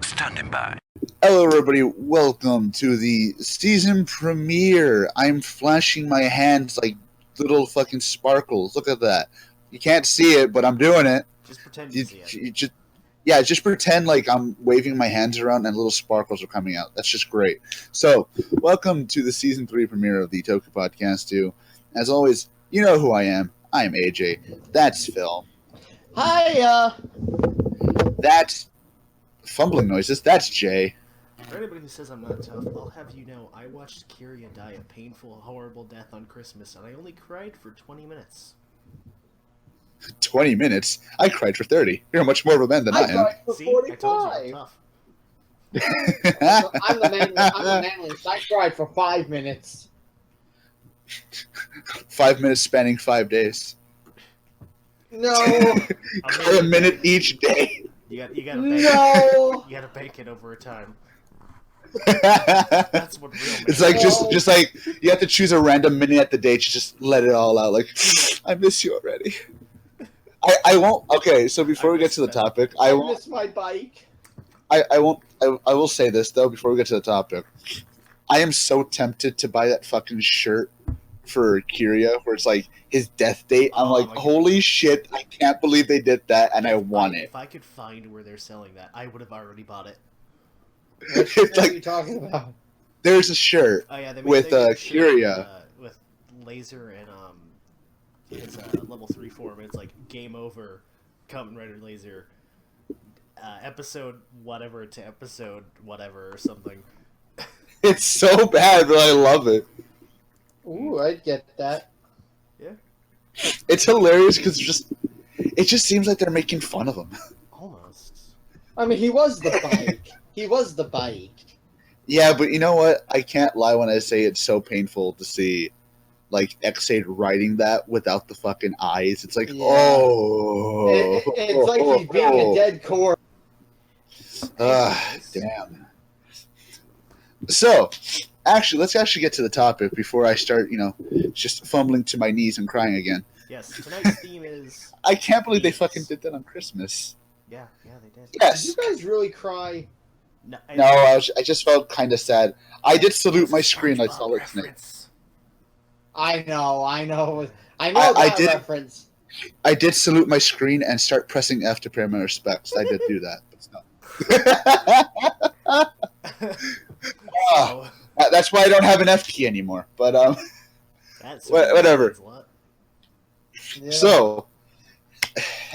Standing by. Hello, everybody. Welcome to the season premiere. I'm flashing my hands like little fucking sparkles. Look at that. You can't see it, but I'm doing it. Just pretend you see it. Just pretend like I'm waving my hands around and little sparkles are coming out. That's just great. So, welcome to the season 3 premiere of the PODCASTU. As always, you know who I am. I am AJ. That's Phil. Hiya! That's fumbling noises. That's Jay. For anybody who says I'm not tough, I'll have you know I watched Kiria die a painful, horrible death on Christmas, and I only cried for 20 minutes. 20 minutes? I cried for 30. You're much more of a man than I am. cried for See, 45. I told you I'm tough. I'm the manliest. I cried for 5 minutes. 5 minutes spanning 5 days. No. Cry a minute each day. You gotta bake No. You gotta bake it over time. That's what real man It's like is. just like you have to choose a random minute at the day to just let it all out. Like, I miss you already. I won't. Okay, so before we get to the topic, I won't. miss my bike. I won't. I will say this though before we get to the topic. I am so tempted to buy that fucking shirt for Kiria, where it's like his death date. I'm Oh like, my God. holy shit! I can't believe they did that, and I want it. If I could find where they're selling that, I would have already bought it. It's What are like you talking about? there's a shirt. Oh yeah, they With, they made a shirt, Kiria. with laser and it's level 3 form. It's like game over, Kamen Rider laser, episode whatever to episode whatever or something. It's so bad, but I love it. Ooh, I'd get that. Yeah, It's hilarious because it just seems like they're making fun of him. almost. I mean, he was the bike. He was the bike. Yeah, but you know what? I can't lie when I say it's so painful to see, like, X8 writing that without the fucking eyes. It's like, Yeah. oh. It's like he's being a dead corpse. Damn. So, let's actually get to the topic before I start, just fumbling to my knees and crying again. Yes, tonight's theme is. I can't believe they fucking did that on Christmas. Yeah, they did. Yes. Did you guys really cry? No, No, I just felt kind of sad. I did salute my screen. I saw it tonight. reference. I know I that did- reference. I did salute my screen and start pressing F to pay my respects. I did do that, but no. So, That's why I don't have an F key anymore. But that's whatever. a lot. Yeah. So,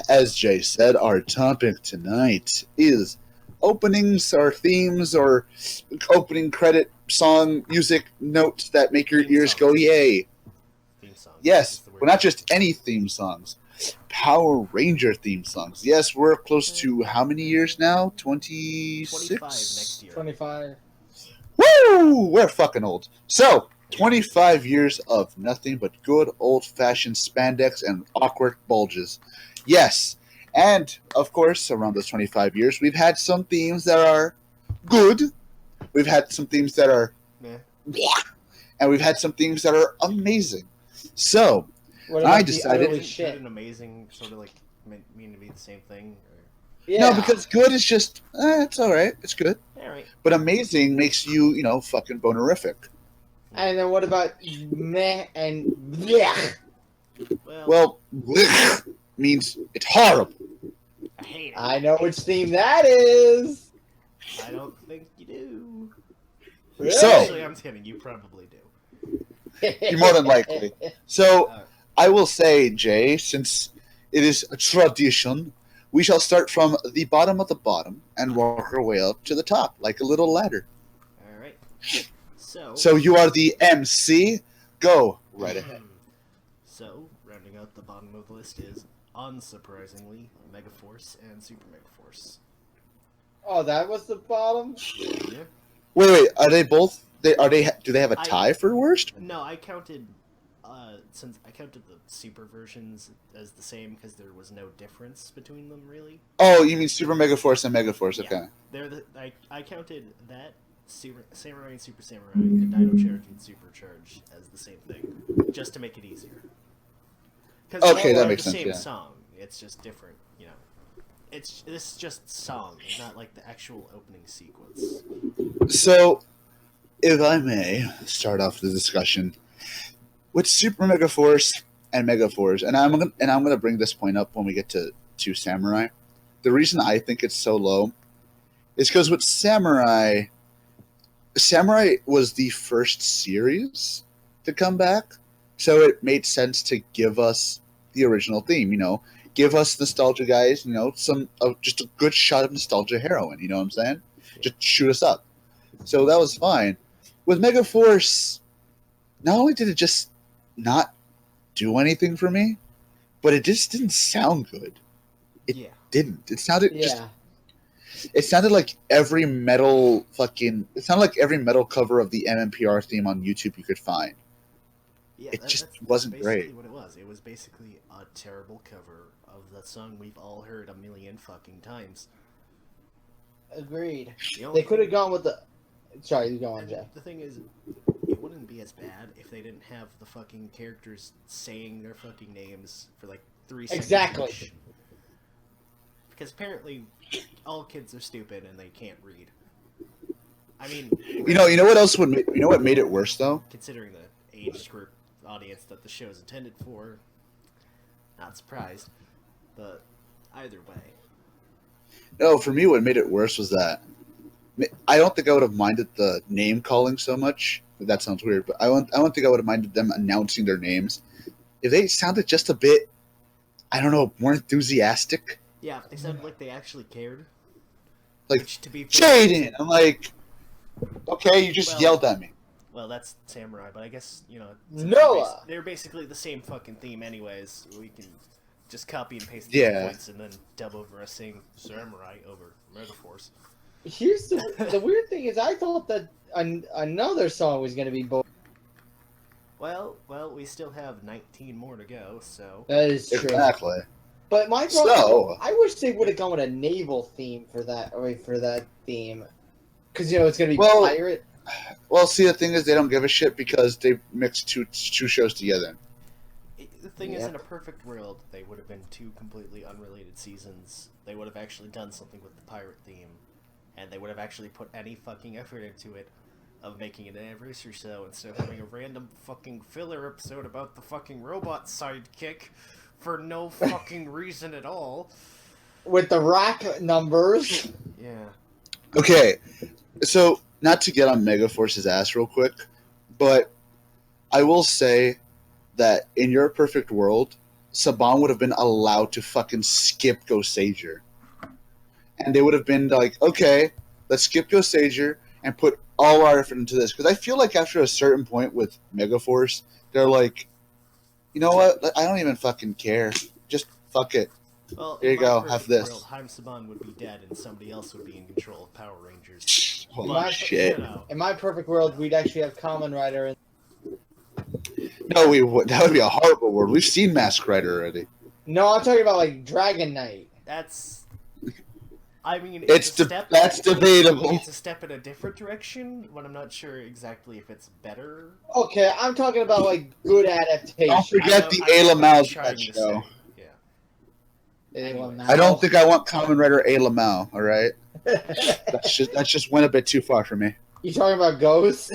as Jay said, our topic tonight is openings or themes or opening credit song music notes that make your Theme ears go songs. yay. Theme song. Yes, That's the word. well, not just any theme songs. Power Ranger theme songs. Yes, we're close to how many years now? 26? 25 next year. 25. Woo! We're fucking old. So, 25 years of nothing but good old-fashioned spandex and awkward bulges. Yes, and, of course, around those 25 years, we've had some themes that are good. We've had some themes that are Meh. and we've had some themes that are amazing. So, What I about decided- the early Isn't shit? good and amazing sort of like mean to be the same thing? Yeah. no, because good is just, it's alright, it's good. All right. But amazing makes you, fucking bonerific. And then what about meh and blech? Well, Well, means it's horrible. I hate it. I know which theme that is. I don't think you do. Really? So- Actually, I'm kidding. You probably do. You're more than likely. So, I will say, Jay, since it is a tradition, we shall start from the bottom of the bottom and work our way up to the top, like a little ladder. All right. So you are the MC. Go right ahead. So, rounding out the bottom of the list is, unsurprisingly, Megaforce and Super Megaforce. Oh, that was the bottom? Yeah. Wait. Are they both? Do they have a tie for worst? No, I counted. Since I counted the Super versions as the same because there was no difference between them really. Oh, you mean Super Megaforce and Megaforce? Okay. Yeah. I counted that Samurai and Super Samurai and Dino Charge and Super Charge as the same thing, just to make it easier. Because Okay, that they're makes the sense, same yeah. song. It's just different, you know. This is just song, not like the actual opening sequence. So, if I may start off the discussion with Super Mega Force and Mega Force, and I'm gonna bring this point up when we get to Samurai. The reason I think it's so low is because with Samurai was the first series to come back, so it made sense to give us the original theme. You know, give us nostalgia guys. You know, some just a good shot of nostalgia heroin. You know what I'm saying? Just shoot us up. So that was fine. With Mega Force, not only did it just not do anything for me, but it just didn't sound good. It Yeah. didn't. It sounded just. Yeah. It sounded like every metal fucking. It sounded like every metal cover of the MMPR theme on YouTube you could find. Yeah, It just that's wasn't basically great. what it was. It was basically a terrible cover of that song we've all heard a million fucking times. Agreed. The only They could have thing- gone with the. Sorry, you go on, and Jeff. the thing is, it wouldn't be as bad if they didn't have the fucking characters saying their fucking names for like 3 seconds Exactly. each. Because apparently, all kids are stupid and they can't read. I mean, You know what else would you know what made it worse though? considering the age group audience that the show is intended for, not surprised. But either way, No, for me, what made it worse was that I don't think I would have minded the name calling so much. That sounds weird, but I don't think I would have minded them announcing their names if they sounded just a bit, I don't know, more enthusiastic. yeah, if they sounded like they actually cared. Like, Which, to be fair, Jaden! I'm like, okay, you just Well- yelled at me. well, that's Samurai, but I guess, you know, Noah! they're basically the same fucking theme anyways. We can just copy and paste Yeah. the points and then dub over us saying Samurai over Megaforce. Here's the weird thing is I thought that another song was going to be both. Well, we still have 19 more to go, so... That is true. Exactly. But my problem, So, I wish they would have gone with a naval theme for that theme. Because, you know, it's going to be Well- pirate. well, see, the thing is, they don't give a shit because they mixed two shows together. The thing is, Yep. in a perfect world, they would have been 2 completely unrelated seasons. They would have actually done something with the pirate theme. And they would have actually put any fucking effort into it of making it an anniversary show instead of having a random fucking filler episode about the fucking robot sidekick for no fucking reason at all. With the rack numbers. Yeah. Okay, so not to get on Megaforce's ass real quick, but I will say that in your perfect world, Saban would have been allowed to fucking skip Go Sager. And they would have been like, okay, let's skip Go Sager and put all our effort into this. Because I feel like after a certain point with Megaforce, they're like, you know what? I don't even fucking care. Just fuck it. Well, Here in you my go, perfect have this. World, Haim Saban would be dead and somebody else would be in control of Power Rangers. Holy My- shit. You know, In my perfect world, we'd actually have Kamen Rider. And No, we would. That would be a horrible word. We've seen Mask Rider already. no, I'm talking about like Dragon Knight. that's... I mean, It's a step. that's debatable. It's a step in a different direction, but I'm not sure exactly if it's better. Okay, I'm talking about like good adaptation. Don't forget I the know what Ayla you're Mal's trying that to show. say. Yeah. Anyone I don't think I want Kamen Rider Ayla Mal, alright? think. That's just went a bit too far for me. You talking about Ghost?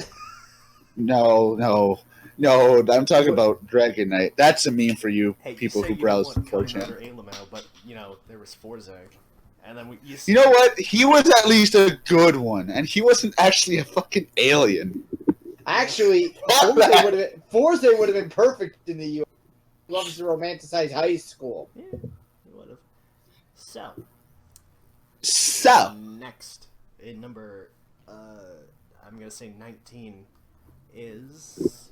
No. I'm talking about Dragon Knight. That's a meme for you Hey, people you say who you browse don't want Kamen 4chan. Rider Ailamau, but you know there was Forzag, and then You know what? He was at least a good one, and he wasn't actually a fucking alien. Actually, Fuck that. Forza would have been perfect in the U.S. Loves to romanticize high school. Yeah, it would have. So So, next, in number, I'm gonna say 19 is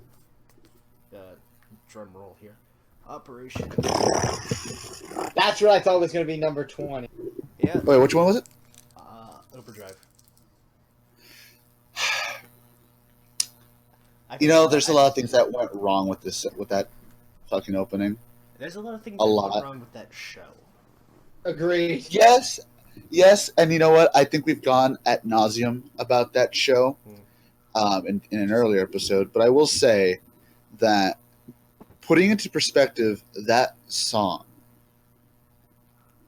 drum roll here. Operation. That's what I thought was going to be number 20. Yeah. wait, which one was it? Overdrive. You know, there's a lot of things that went wrong with that fucking opening. There's a lot of things A that lot. went wrong with that show. Agreed. Yes, and you know what? I think we've gone ad nauseum about that show in an earlier episode, but I will say that putting into perspective that song,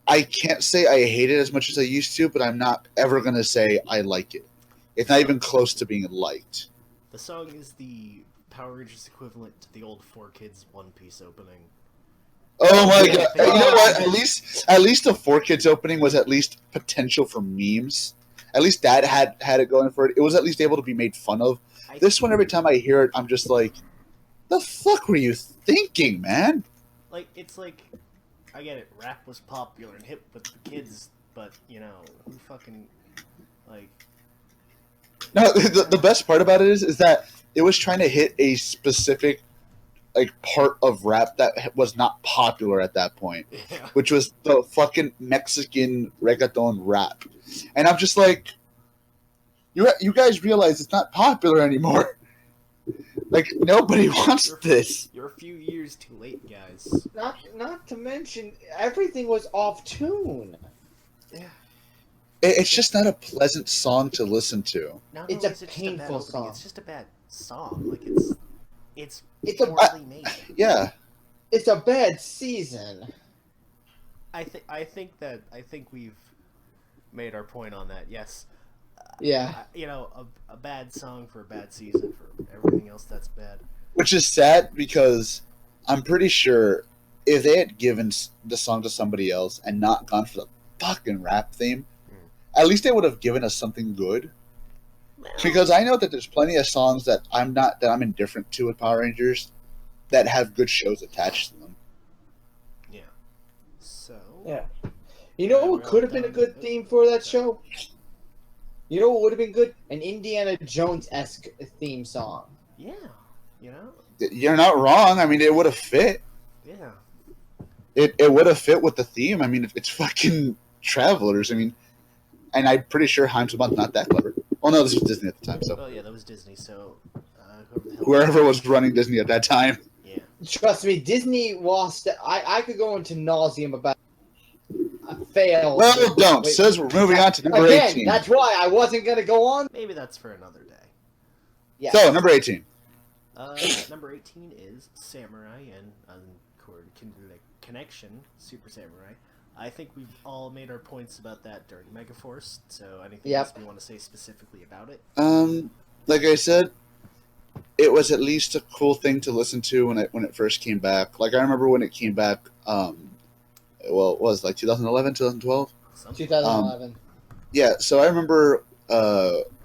I can't say I hate it as much as I used to, but I'm not ever going to say I like it. It's not even close to being liked. The song is the Power Rangers equivalent to the old Four Kids One Piece opening. Oh my Yeah, god! they- You know what? At least the Four Kids opening was at least potential for memes. At least that had it going for it. It was at least able to be made fun of. This one, every time I hear it, I'm just like, "The fuck were you thinking, man?" Like, it's like, I get it, rap was popular and hip with the kids, but, you know, who fucking, like... No, the best part about it is that it was trying to hit a specific like part of rap that was not popular at that point, Yeah. which was the fucking Mexican reggaeton rap, and I'm just like, you guys realize it's not popular anymore. Like nobody wants this. You're a few years too late, guys. Not to mention everything was off tune. Yeah. It's just not a pleasant song to listen to. Not It's only a is it just painful bad opening, song. It's just a bad song. Like, it's It's a poorly made. Yeah, It's a bad season. I think we've made our point on that. Yes. Yeah. You know, a bad song for a bad season for everything else that's bad. which is sad because I'm pretty sure if they had given the song to somebody else and not gone for the fucking rap theme, at least they would have given us something good. Because I know that there's plenty of songs that I'm indifferent to with Power Rangers that have good shows attached to them. Yeah. So. Yeah. You know what could have been a good theme for that show? You know what would have been good? An Indiana Jones-esque theme song. Yeah. You know. You're not wrong. I mean, it would have fit. Yeah. It would have fit with the theme. I mean, it's fucking Travelers. I mean, and I'm pretty sure Heinz was not that clever. Well, no, this was Disney at the time, so Oh yeah, that was Disney. So whoever the hell. whoever was running Disney at that time. Yeah. Trust me, Disney lost. I could go into nauseum about a fail. Well, don't. Wait, Says we're moving on to number again, 18. that's why I wasn't gonna go on. Maybe that's for another day. Yeah. So, number 18. Number 18 is Samurai and Connection, Super Samurai. I think we've all made our points about that during Megaforce, so anything else we want to say specifically about it? Like I said, it was at least a cool thing to listen to when it first came back. Like, I remember when it came back, well, it was like 2011, 2012? 2011. Yeah, so I remember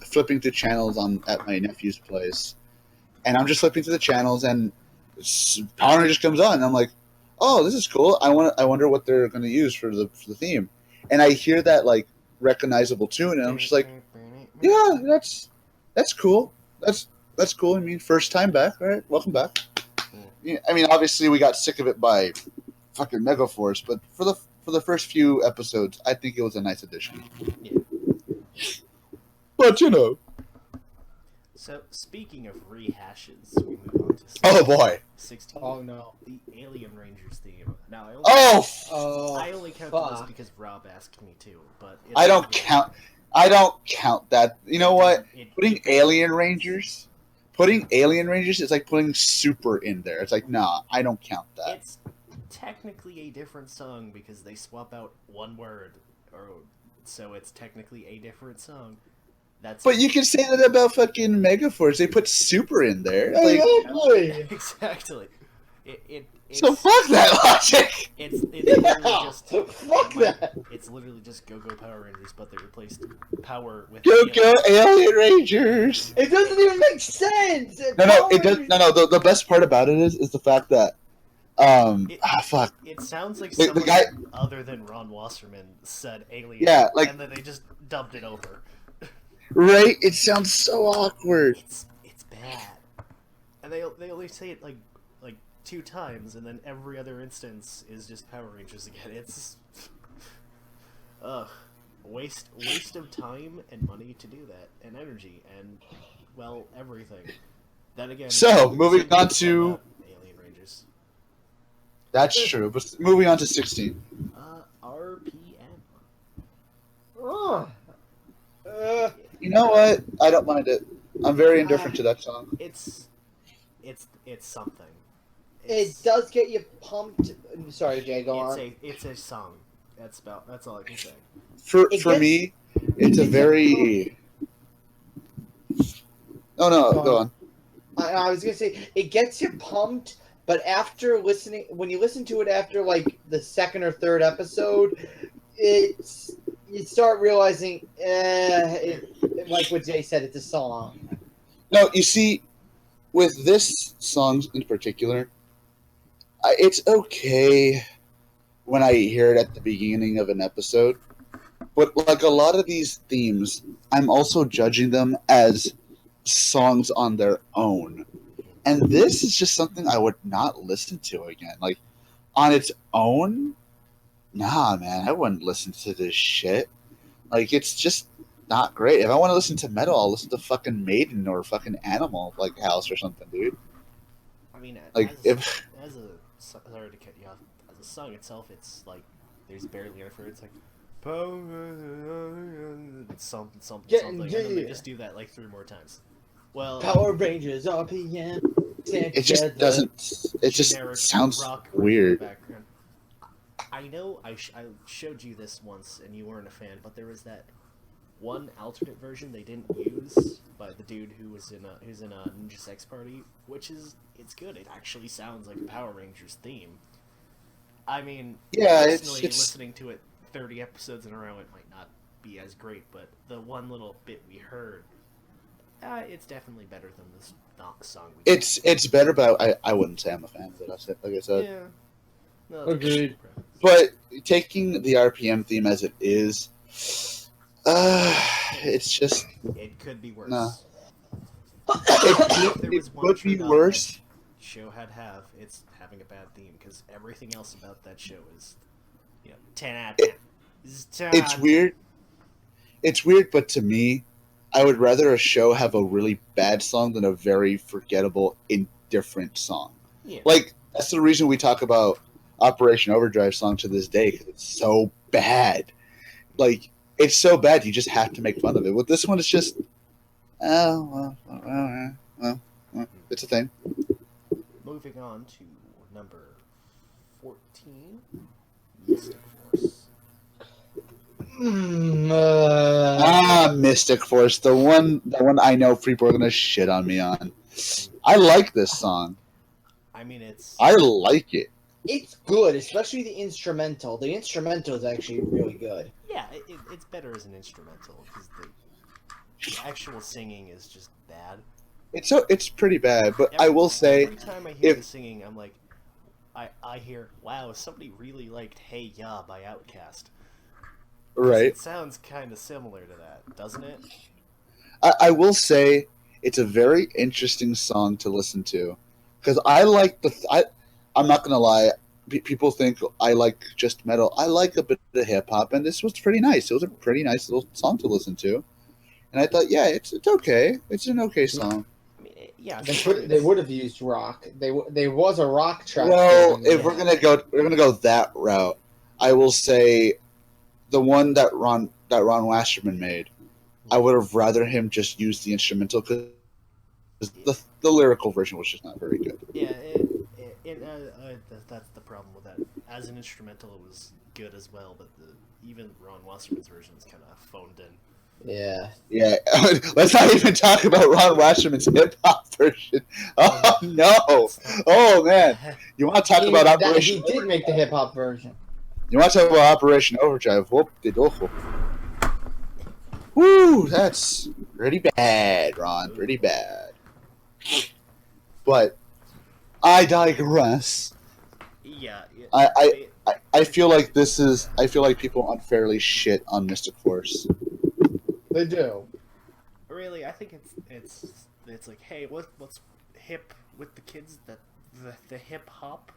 flipping through channels at my nephew's place, and I'm just flipping through the channels, and Power Rangers comes on, and I'm like, "Oh, this is cool. I wonder what they're going to use for the theme." And I hear that like recognizable tune, and I'm just like, "Yeah, that's cool. That's cool. I mean, first time back, all right? Welcome back." Yeah, I mean, obviously we got sick of it by fucking Megaforce, but for the first few episodes, I think it was a nice addition. Yeah. But you know. So, speaking of rehashes, we move on to Oh boy. 16. Oh no. The Alien Rangers theme. Now, Oh. I only counted this because Rob asked me to, but I don't count that. You know what? Putting Alien Rangers is like putting Super in there. It's like, nah, I don't count that. It's technically a different song because they swap out one word, so it's technically a different song. But you can say that about fucking Megaforce. They put Super in there. Like, Exactly. Exactly. So fuck that logic. It's literally just Fuck that. It's literally just Go Go Power Rangers, but they replaced power with Go Alien Rangers. It doesn't even make sense. No, it does. No. The best part about it is the fact that, fuck. It sounds like The someone guy- other than Ron Wasserman said Alien. Yeah, like- and then they just dubbed it over. Right? It sounds so awkward. It's bad, and they only say it like 2 times, and then every other instance is just Power Rangers again. It's waste of time and money to do that, and energy, and well, everything. Then again, So, moving on to Alien Rangers. That's true. But moving on to 16. RPM. Oh. You know what? I don't mind it. I'm very indifferent to that song. It's something. It does get you pumped. Sorry, Jay, go on. It's a song. That's all I can say. For me, it's a very. Oh no, go on. I was gonna say it gets you pumped, but after when you listen to it after like the second or third episode, you start realizing, like what Jay said, it's a song. No, you see, with this song in particular, it's okay when I hear it at the beginning of an episode, but like a lot of these themes, I'm also judging them as songs on their own. And this is just something I would not listen to again. Like, on its own, nah, man, I wouldn't listen to this shit. Like, it's just not great. If I want to listen to metal, I'll listen to fucking Maiden or fucking Animal, like House or something, dude. I mean, like sorry to cut you off. As a song itself, it's like there's barely an effort. It's like something, and then they just do that like 3 more times. Well, Power Rangers RPM. It just doesn't. It just sounds weird. I know I showed you this once and you weren't a fan, but there was that one alternate version they didn't use by the dude who's in a Ninja Sex Party, it's good. It actually sounds like a Power Rangers theme. I mean, yeah, personally, listening to it 30 episodes in a row, it might not be as great, but the one little bit we heard, it's definitely better than this song. It's better, but I wouldn't say I'm a fan of it. Like I said. Yeah. No, agreed. But taking the RPM theme as it is, it's just. It could be worse. No. It could be worse. Show it's having a bad theme because everything else about that show is, 10 out of 10. It's weird. It's weird, but to me, I would rather a show have a really bad song than a very forgettable, indifferent song. Yeah. Like, that's the reason we talk about Operation Overdrive song to this day, because it's so bad. Like, it's so bad you just have to make fun of it. With this one, it's just, well, it's a thing. Moving on to number 14, Mystic Force. Mystic Force, the one I know people are gonna shit on me on. I like this song. I mean, I like it. It's good, especially the instrumental. The instrumental is actually really good. Yeah, it's better as an instrumental because the actual singing is just bad. It's pretty bad, but I will say, every time I hear the singing, I'm like, I hear, wow, somebody really liked "Hey Ya" by Outkast. Right. It sounds kind of similar to that, doesn't it? I will say it's a very interesting song to listen to because I like I'm not gonna lie. People think I like just metal. I like a bit of hip hop, and this was pretty nice. It was a pretty nice little song to listen to, and I thought, yeah, it's okay. It's an okay song. I mean, yeah, they would have used rock. There was a rock track. Well, if we're gonna go that route, I will say the one that Ron Wasserman made. I would have rather him just use the instrumental because the lyrical version was just not very good. Yeah, that's the problem with that. As an instrumental, it was good as well, but even Ron Wasserman's version is kind of phoned in. Yeah. Yeah. Let's not even talk about Ron Wasserman's hip hop version. Oh no! Oh man! You want to talk about Operation? He did make the hip hop version. You want to talk about Operation Overdrive? Woo! That's pretty bad, Ron. Pretty bad. But I digress. Yeah. I feel like I feel like people unfairly shit on Mystic Force. They do. Really, I think it's like, hey, what's hip with the kids? The hip hop.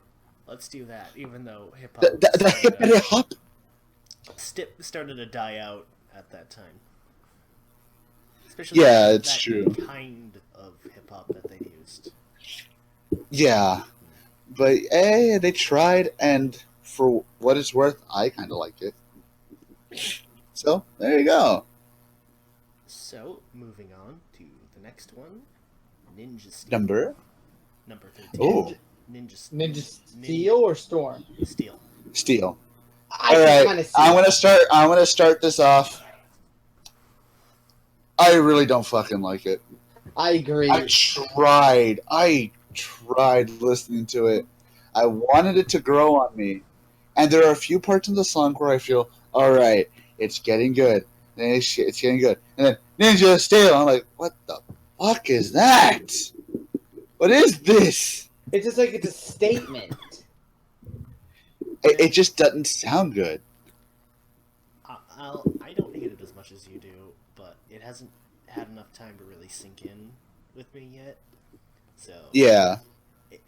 Let's do that. Even though hip hop The hip hop started to die out at that time. Especially it's true. Kind of hip hop that they used. Yeah, but they tried, and for what it's worth, I kind of like it. So there you go. So moving on to the next one, Ninja Steel. Number 13. Oh, Ninja Steel or Storm? Steel. Steel. I All can right, kind of see. I'm gonna start this off. I really don't fucking like it. I agree. I tried listening to it. I wanted it to grow on me, and there are a few parts in the song where I feel, all right, it's getting good. And it's getting good, and then Ninja Steel. I'm like, what the fuck is that? What is this? It's just like it's a statement. It just doesn't sound good. I don't hate it as much as you do, but it hasn't had enough time to really sink in with me yet. So Yeah.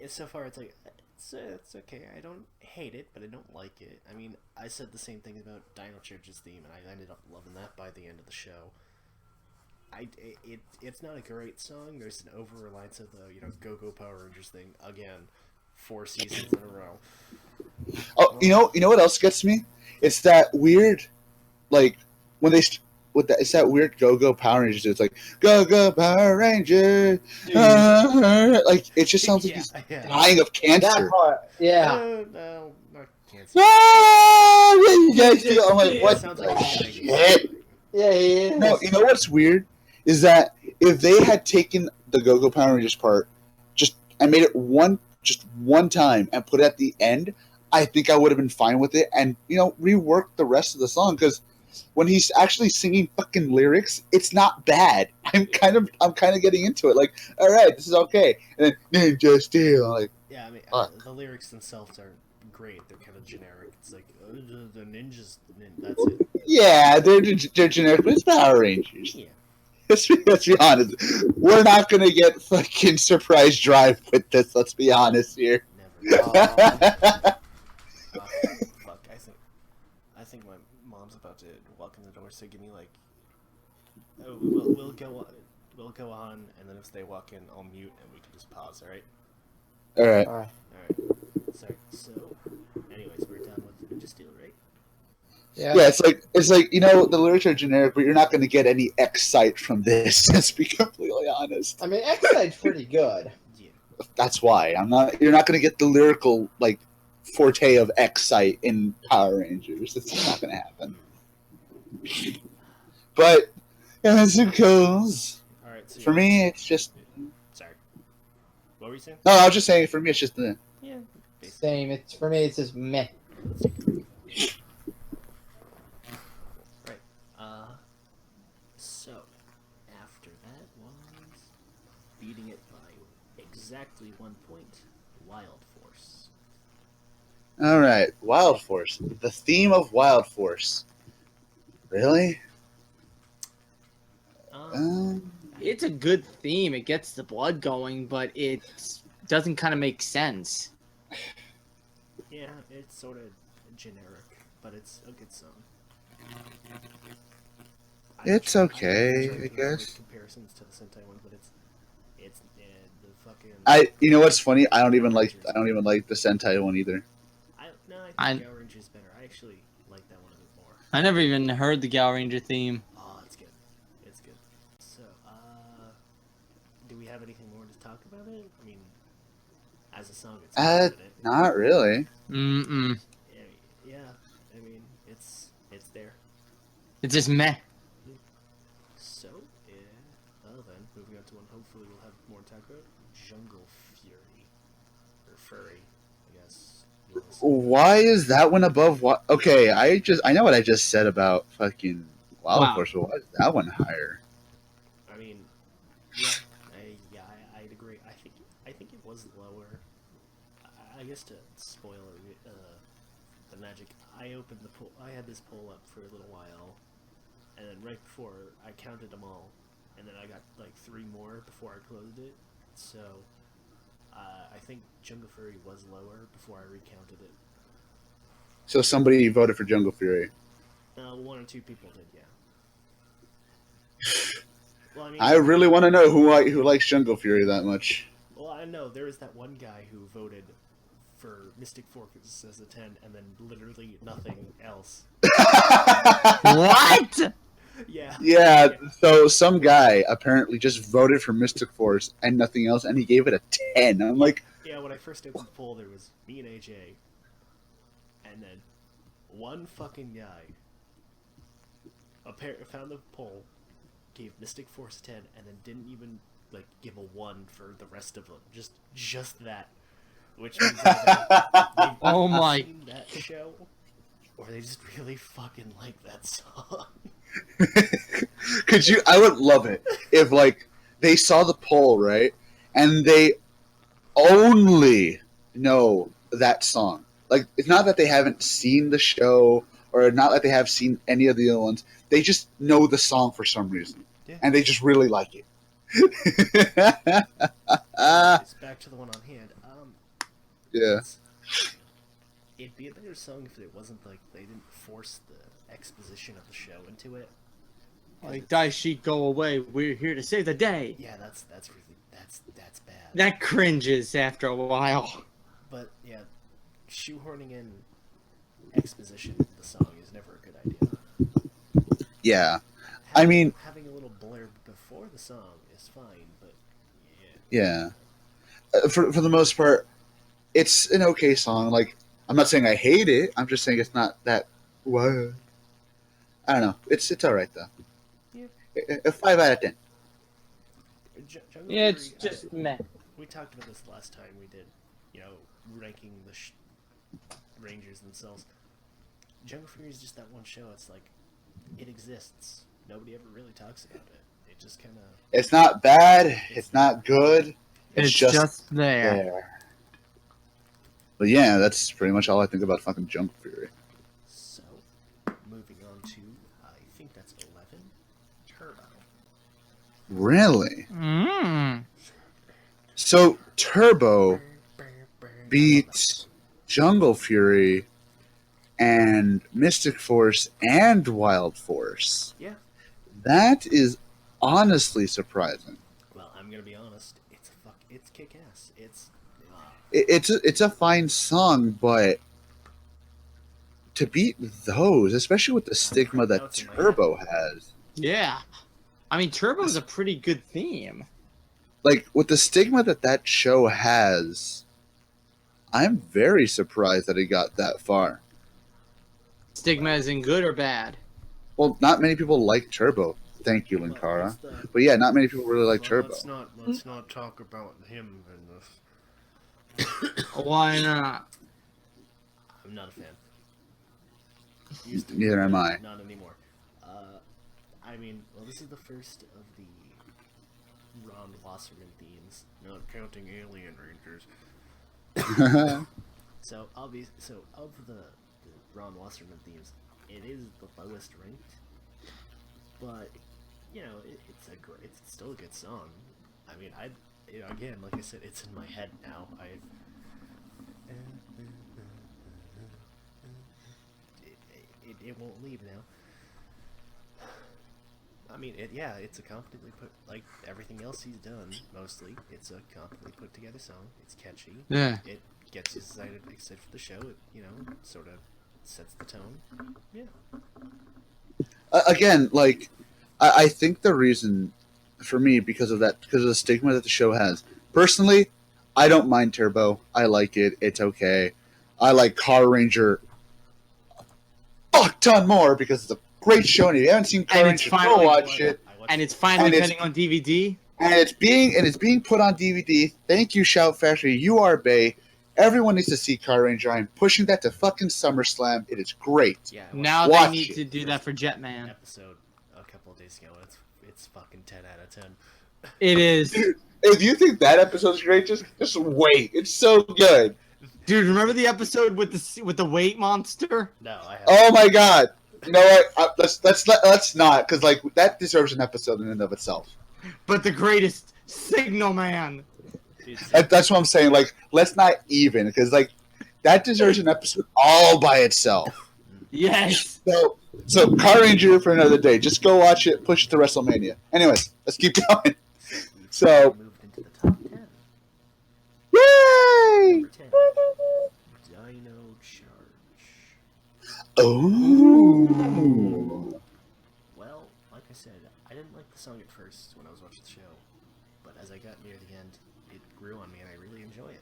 So far, it's like it's okay. I don't hate it, but I don't like it. I mean, I said the same thing about Dino Church's theme, and I ended up loving that by the end of the show. It's not a great song. There's an over reliance of the Go Go Power Rangers thing again, 4 seasons in a row. Oh, you know what else gets me? It's that weird, like when they with that. It's that weird Go Go Power Rangers. It's like Go Go Power Ranger. Like it just sounds like he's dying of cancer. That part, yeah. No, not cancer. I'm like, what Sounds the like shit? Yeah, he is. No, you know what's weird is that if they had taken the Go Go Power Rangers part, and made it one time and put it at the end, I think I would have been fine with it, and rework the rest of the song, because when he's actually singing fucking lyrics, it's not bad. I'm kind of getting into it. Like, all right, this is okay. And then Ninja Steel. I'm like, yeah, I mean, the lyrics themselves aren't great. They're kind of generic. It's like the ninjas. That's it. yeah, they're generic, but it's Power Rangers. Yeah. Let's be honest. We're not gonna get fucking Surprise Drive with this. Let's be honest here. Never. Fuck. I think my mom's about to walk in the door. So give me like. Oh, we'll go on, and then if they walk in, I'll mute, and we can just pause. All right. All right. All right. Sorry. So, anyways, we're done with Ninja Steel, right? Yeah. Yeah, it's like the lyrics are generic, but you're not going to get any excite from this. Let's be completely honest. I mean, X-Side's pretty good. Yeah. That's why you're not going to get the lyrical forte of excite in Power Rangers. It's just not going to happen. But as it goes, All right. So for me, it's just. Sorry. What were you saying? No, I was just saying. For me, it's just the. Yeah. Same. For me, it's just meh. Let's take a break. Right. So after that was beating it by exactly 1 point, Wild Force. All right, Wild Force. The theme of Wild Force. Really? It's a good theme. It gets the blood going, but it doesn't kind of make sense. Yeah, it's sort of generic, but it's a good song. It's okay, I make guess. comparisons to the Sentai one, but it's the fucking. You know what's funny? I don't even like the Sentai one either. I think Power Rangers better. I actually like that one a bit more. I never even heard the Gal Ranger theme. Oh, it's good. It's good. So, do we have anything more to talk about it? I mean, as a song, it's good, isn't it? Not really. Mm-mm. Yeah. I mean, it's there. It's just meh. So, well then, moving on to one. Hopefully, we'll have more to talk about. Jungle Fury or Furry, I guess. Why is that one above what? Okay, I know what I just said about fucking Wild Force, but why is that one higher? I mean, I'd agree. I think it was lower. I guess to spoil the magic, I opened the poll. I had this poll up for a little while, and then right before I counted them all, and then I got like 3 more before I closed it. So I think Jungle Fury was lower before I recounted it. So somebody voted for Jungle Fury. 1 or 2 people did, yeah. Well, I mean, I really want to know who likes Jungle Fury that much. Well, I know there was that one guy who voted for Mystic Force as a 10, and then literally nothing else. What? Yeah. Yeah, so some guy apparently just voted for Mystic Force and nothing else, and he gave it a 10. I'm like, Yeah, when when I first opened the poll, there was me and AJ, and then one fucking guy found the poll, gave Mystic Force a 10, and then didn't even like give a 1 for the rest of them. Just that, which means they've Oh my! seen that show, or they just really fucking like that song. Could you? I would love it if like they saw the poll, right, and they only know that song. Like it's not that they haven't seen the show or not that they have seen any of the other ones. They just know the song for some reason, Yeah. and they just really like it. It's back to the one on hand. Yeah. It'd be a better song if it wasn't like they didn't force the exposition of the show into it. Like Daishik, go away. We're here to save the day. Yeah, that's bad. That cringes after a while. But yeah, shoehorning in exposition into the song is never a good idea. Yeah. I mean, having a little blurb before the song is fine, but yeah. For the most part, it's an okay song. Like I'm not saying I hate it. I'm just saying it's not that. What? I don't know. It's all right though. Yeah. A 5 out of 10. Jungle Yeah, it's Fury, just meh. we talked about this last time we did, ranking the Rangers themselves. Jungle Fury is just that one show. It's like, it exists. Nobody ever really talks about it. It just kind of... It's not bad. It's not good. It's just there. But yeah, that's pretty much all I think about fucking Jungle Fury. So, moving on to, I think that's 11, Turbo. Really? Mm. So Turbo beat Jungle Fury and Mystic Force and Wild Force. Yeah. That is honestly surprising. Well, I'm gonna be honest. It's kick-ass. It's a fine song, but to beat those, especially with the stigma that Turbo has, Yeah. I mean, Turbo is a pretty good theme. like with the stigma that show has, I'm very surprised that it got that far. Stigma is in good or bad? Well, not many people like Turbo. Thank you, Linkara. But yeah, not many people really like Turbo. Let's not talk about him in this. Why not? I'm not a fan. Used to be, Neither am I. Not anymore. I mean, well, this is the first of the Ron Wasserman themes, not counting Alien Rangers. So of the Ron Wasserman themes, it is the lowest ranked, but it's still a good song. I mean, again, like I said, it's in my head now. It won't leave now. I mean, it's a competently put, like everything else he's done, mostly. It's a competently put together song. It's catchy. Yeah. It gets you excited for the show. It, sort of sets the tone. Yeah. Again, like, I think the reason for me, because of the stigma that the show has, personally, I don't mind Turbo. I like it. It's okay. I like Car Ranger a fuck ton more because it's a great show, and if you haven't seen Car Ranger, go watch it. And it's finally getting on DVD. And it's being put on DVD. Thank you, Shout Factory. You are bae. Everyone needs to see Car Ranger. I'm pushing that to fucking SummerSlam. It is great. Yeah. Now Watch they need it. to do that for Jetman. Episode a couple of days ago. It's fucking 10 out of 10. It is. Dude, if you think that episode's great, just wait. It's so good. Dude, remember the episode with the weight monster? No, I haven't. Oh my god. You know what? Let's not, because like that deserves an episode in and of itself. But the greatest Signal Man. That's what I'm saying. Like, let's not even, because like that deserves an episode all by itself. Yes. So Car Ranger for another day. Just go watch it. Push it to WrestleMania. Anyways, let's keep going. So, Moved into the top 10. yay! Number 10. Dino Charge. Oh. Well, like I said, I didn't like the song at first when I was watching the show, but as I got near the end, it grew on me and I really enjoy it.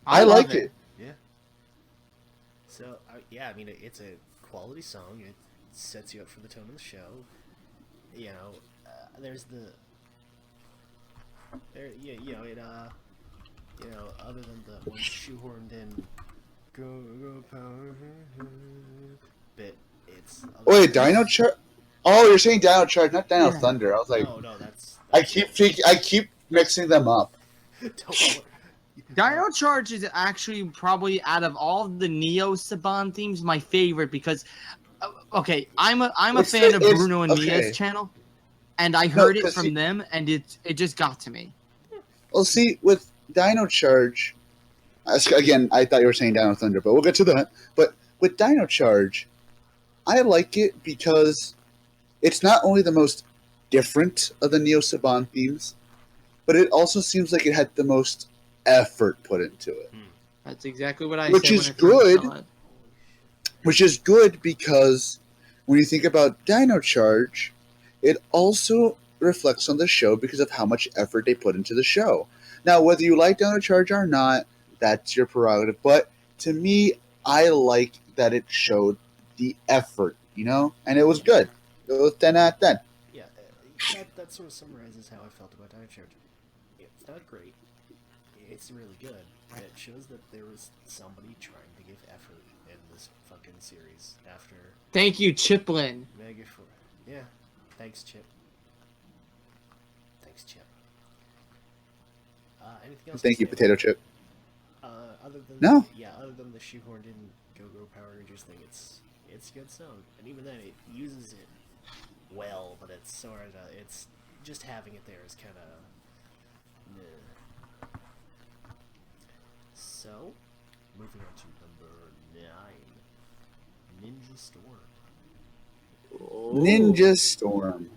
I love like it. Yeah. So yeah, I mean it's a quality song. It sets you up for the tone of the show. You know, there's the there. Yeah, you know it. You know, other than the one shoehorned in, go power bit. It's Wait, Dino Charge? Oh, you're saying Dino Charge, not Dino Yeah. Thunder. I was like, no, that's I keep mixing them up. don't worry. Dino Charge is actually probably out of all the Neo Saban themes my favorite because, okay, I'm a fan of Bruno and okay. Mia's channel, and I heard it 'cause from them, and it just got to me. Well, see, with Dino Charge, again, I thought you were saying Dino Thunder, but we'll get to that. But with Dino Charge, I like it because it's not only the most different of the Neo Saban themes, but it also seems like it had the most effort put into it. That's exactly what I Which said. is when I first good. saw it. Which is good because when you think about Dino Charge, it also reflects on the show because of how much effort they put into the show. Now, whether you like Dino Charge or not, that's your prerogative. But to me, I like that it showed the effort, you know? And it was good. It was 10 out of 10. Yeah, that sort of summarizes how I felt about Dino Charge. It's not great. It's really good. It shows that there was somebody trying to give effort in this fucking series after Thank you, Chiplin. Mega for yeah. Thanks, Chip. Thanks, Chip. Anything else? Thank to you, say Potato about- Chip. Other than No. other than the shoehorned in Go Power Rangers thing, it's a good song, and even then it uses it well, but it's sort of it's just having it there is kind of. So, moving on to number 9, Ninja Storm. Ninja Storm.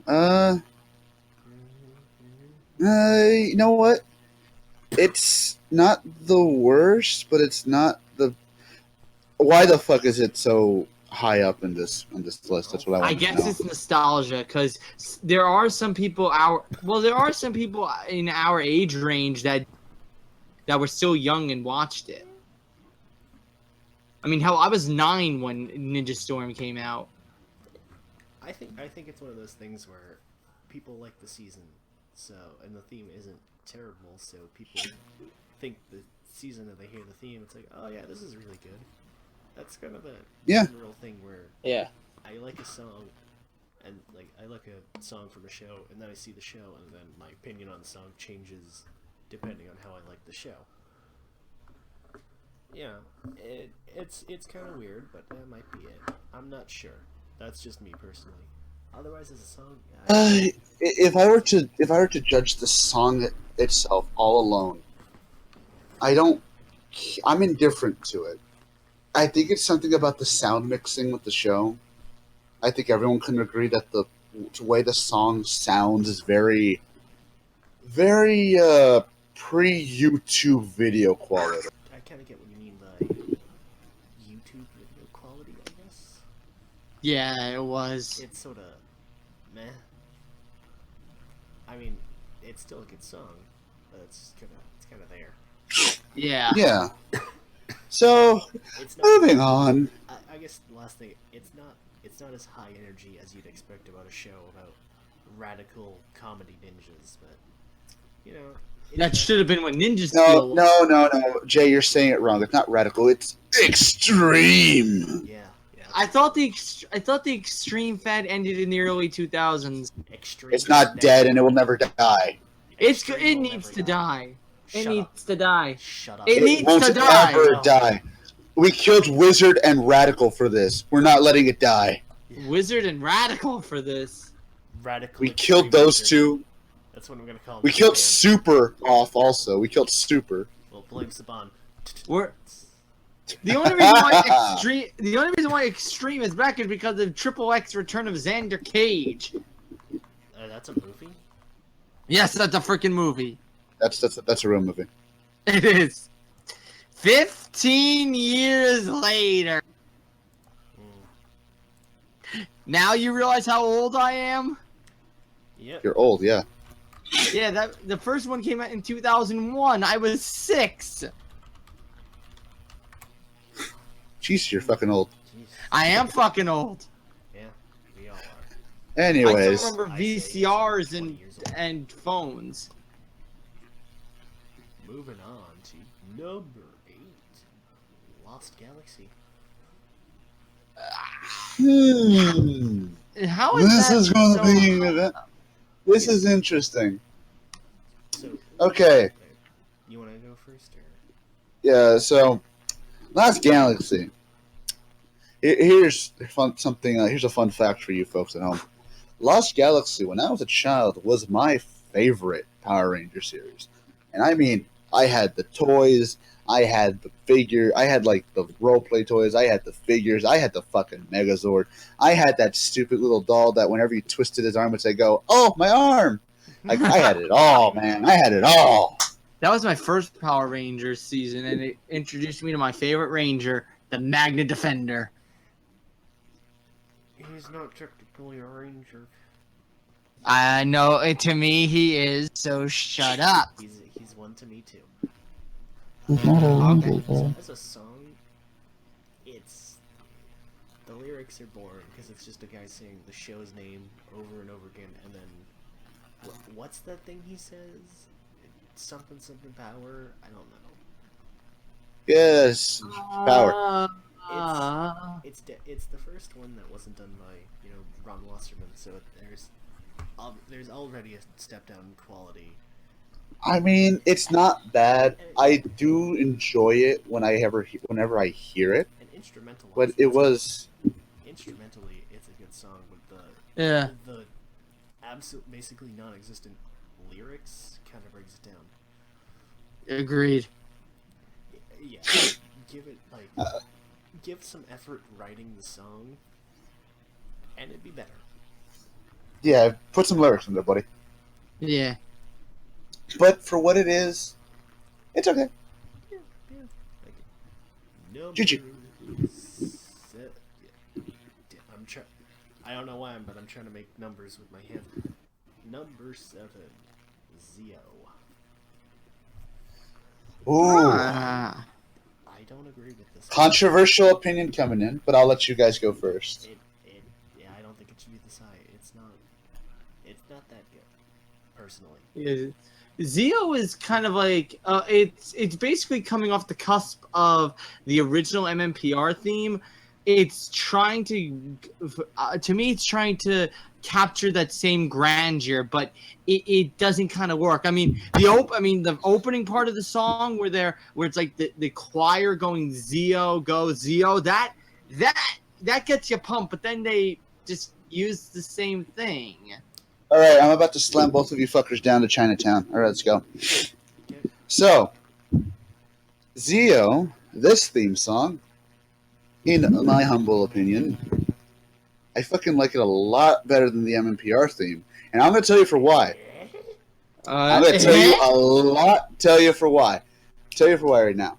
You know what? It's not the worst, but it's not the. Why the fuck is it so high up in this list? That's what I want I to guess know. it's nostalgia because there are some people in our age range that were still young and watched it. I mean, hell, I was 9 when Ninja Storm came out. I think it's one of those things where people like the season, so and the theme isn't terrible, so people think the season and they hear the theme, it's like, oh yeah, this is really good. That's kind of a general thing where I like a song, and like I like a song from a show, and then I see the show, and then my opinion on the song changes depending on how I like the show. Yeah, it's kind of weird, but that might be it. I'm not sure. That's just me personally. Otherwise, as a song, If I were to judge the song itself all alone, I'm indifferent to it. I think it's something about the sound mixing with the show. I think everyone can agree that the way the song sounds is very, very pre-YouTube video quality. I kind of get what you mean by YouTube video quality, I guess. Yeah, it was. It's sort of meh. I mean, it's still a good song, but it's kind of there. Yeah. Yeah. So, It's not, moving on. I guess the last thing, it's not as high energy as you'd expect about a show about radical comedy ninjas, but you know. That should have been what Ninja No, Steel was. no. Jay, you're saying it wrong. It's not radical. It's extreme. Yeah. I thought the extreme fad ended in the early 2000s. Extreme. It's not dead, and it will never die. It needs to die. It needs to die. Shut up. It needs won't to die. ever die. We killed Wizard and Radical for this. We're not letting it die. Wizard and Radical for this. Radical. We killed those two. That's what I'm gonna call. We killed Super off also. We killed Super. Well, blame Saban. We're the only reason why extreme is back is because of Triple X Return of Xander Cage. That's a movie. Yes, that's a freaking movie. That's a real movie. It is. 15 years later. Now you realize how old I am? Yep. You're old, yeah. Yeah, the first one came out in 2001. I was 6. Jeez, you're fucking old. Jesus. I am fucking old. Yeah, we all are. I Anyways, still remember I say VCRs it's 20 years old. and phones. Moving on to number 8, Lost Galaxy. How is This that is going so to be. This is interesting. So, Okay. you want to go first, or? Yeah. So, Lost Galaxy. Here's here's a fun fact for you folks at home. Lost Galaxy, when I was a child, was my favorite Power Ranger series, and I mean, I had the toys, I had the figure, I had like the role play toys, I had the figures, I had the fucking Megazord, I had that stupid little doll that whenever you twisted his arm, would say, "Go, oh my arm!" Like I had it all, man. I had it all. That was my first Power Rangers season, and it introduced me to my favorite Ranger, the Magna Defender. He's not technically a ranger. I know, to me he is, so shut up. He's one to me too. He's not a ranger, So as a song, it's the lyrics are boring because it's just a guy saying the show's name over and over again, and then what's that thing he says? Something power. I don't know. Yes, power. It's the first one that wasn't done by Ron Wasserman, so there's already a step down in quality. I mean, it's not bad. I do enjoy it whenever I hear it. And instrumental, But it was instrumentally, it's a good song, but the absolute basically non-existent lyrics kind of breaks it down. Agreed. Yeah, give it give some effort writing the song, and it'd be better. Yeah, put some lyrics in there, buddy. Yeah. But for what it is, it's okay. Yeah. Like number GG. I'm trying. I don't know why, but I'm trying to make numbers with my hands. Number 7, Zio. Ooh. I don't agree with this. Controversial opinion coming in, but I'll let you guys go first. Yeah, I don't think it should be this high. It's not that good, personally. Yeah. Zio is kind of like it's basically coming off the cusp of the original MMPR theme. It's trying to me, it's trying to capture that same grandeur, but it doesn't kind of work. I mean, the opening part of the song where it's like the choir going Zio, go Zio, that gets you pumped, but then they just use the same thing. All right, I'm about to slam both of you fuckers down to Chinatown. All right, let's go. So, Zio, this theme song, in my humble opinion, I fucking like it a lot better than the MMPR theme. And I'm going to tell you for why. I'm going to tell you for why. Tell you for why right now.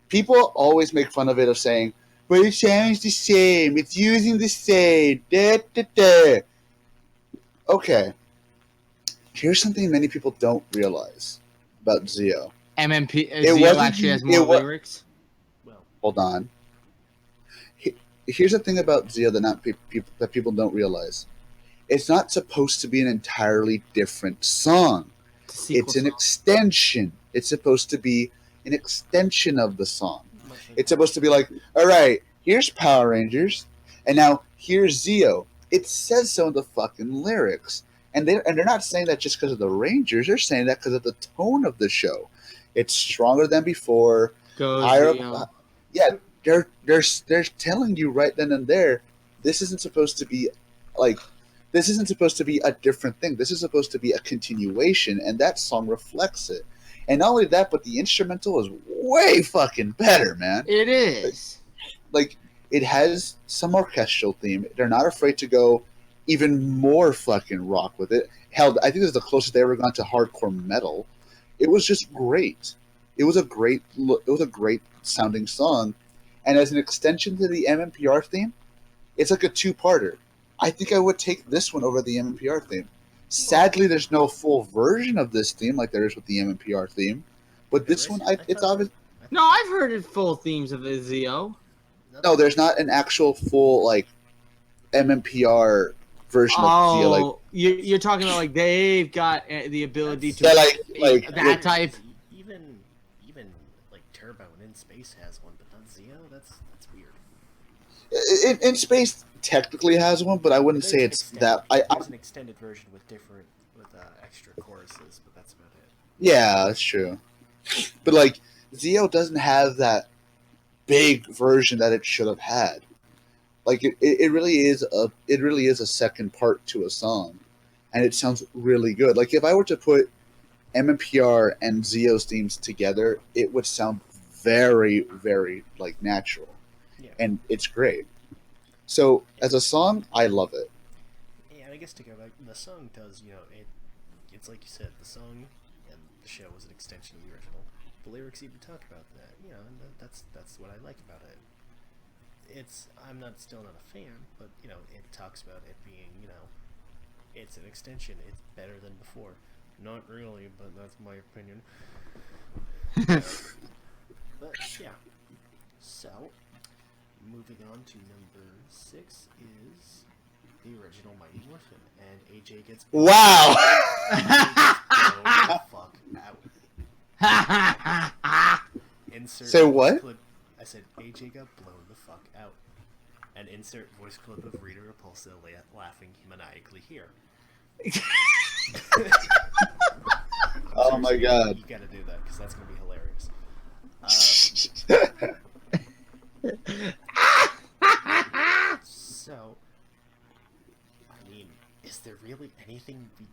People always make fun of it, of saying, but it sounds the same. It's using the same. Da, da, da. Okay. Here's something many people don't realize about Zio. Zio actually has more lyrics. Well, hold on. Here's the thing about Zio that people don't realize. It's not supposed to be an entirely different song. It's an extension. It's supposed to be an extension of the song. It's supposed to be like, all right, here's Power Rangers, and now here's Zio. It says so in the fucking lyrics. And they're not saying that just because of the Rangers. They're saying that because of the tone of the show. It's stronger than before. Yeah, they're telling you right then and there, this isn't supposed to be a different thing. This is supposed to be a continuation, and that song reflects it. And not only that, but the instrumental is way fucking better, man. It is. Like, it has some orchestral theme. They're not afraid to go even more fucking rock with it. Hell, I think this is the closest they ever gone to hardcore metal. It was just great. It was a great sounding song. And as an extension to the MMPR theme, it's like a two-parter. I think I would take this one over the MMPR theme. Sadly, there's no full version of this theme like there is with the MMPR theme. But this one, it's obvious. No, I've heard full themes of Zio. No, there's not an actual full like MMPR version of Zeo. Like, you're talking about like they've got the ability to yeah, like that type. Even like Turbo and In Space has one, but not Zeo. That's weird. in space technically has one, but I wouldn't say it's that. There's an extended version with extra choruses, but that's about it. Yeah, that's true. But like Zeo doesn't have that big version that it should have had. Like it really is a second part to a song, and it sounds really good. Like if I were to put MMPR and Zeo's themes together, it would sound very, very like natural, and it's great. So as a song, I love it. Yeah, and I guess to go back, the song does, it's like you said, the song and the show was an extension of the original. The lyrics even talk about that, and that's what I like about it. I'm still not a fan, but it talks about it being, it's an extension. It's better than before. Not really, but that's my opinion. But yeah. So, moving on to number 6 is the original Mighty Morphin, and AJ gets wow. Fuck out. Insert Say what? Clip. I said AJ got blown the fuck out. And insert voice clip of Rita Repulsa laughing maniacally here. Oh my god. You gotta do that, because that's gonna be hilarious. So, I mean, is there really anything we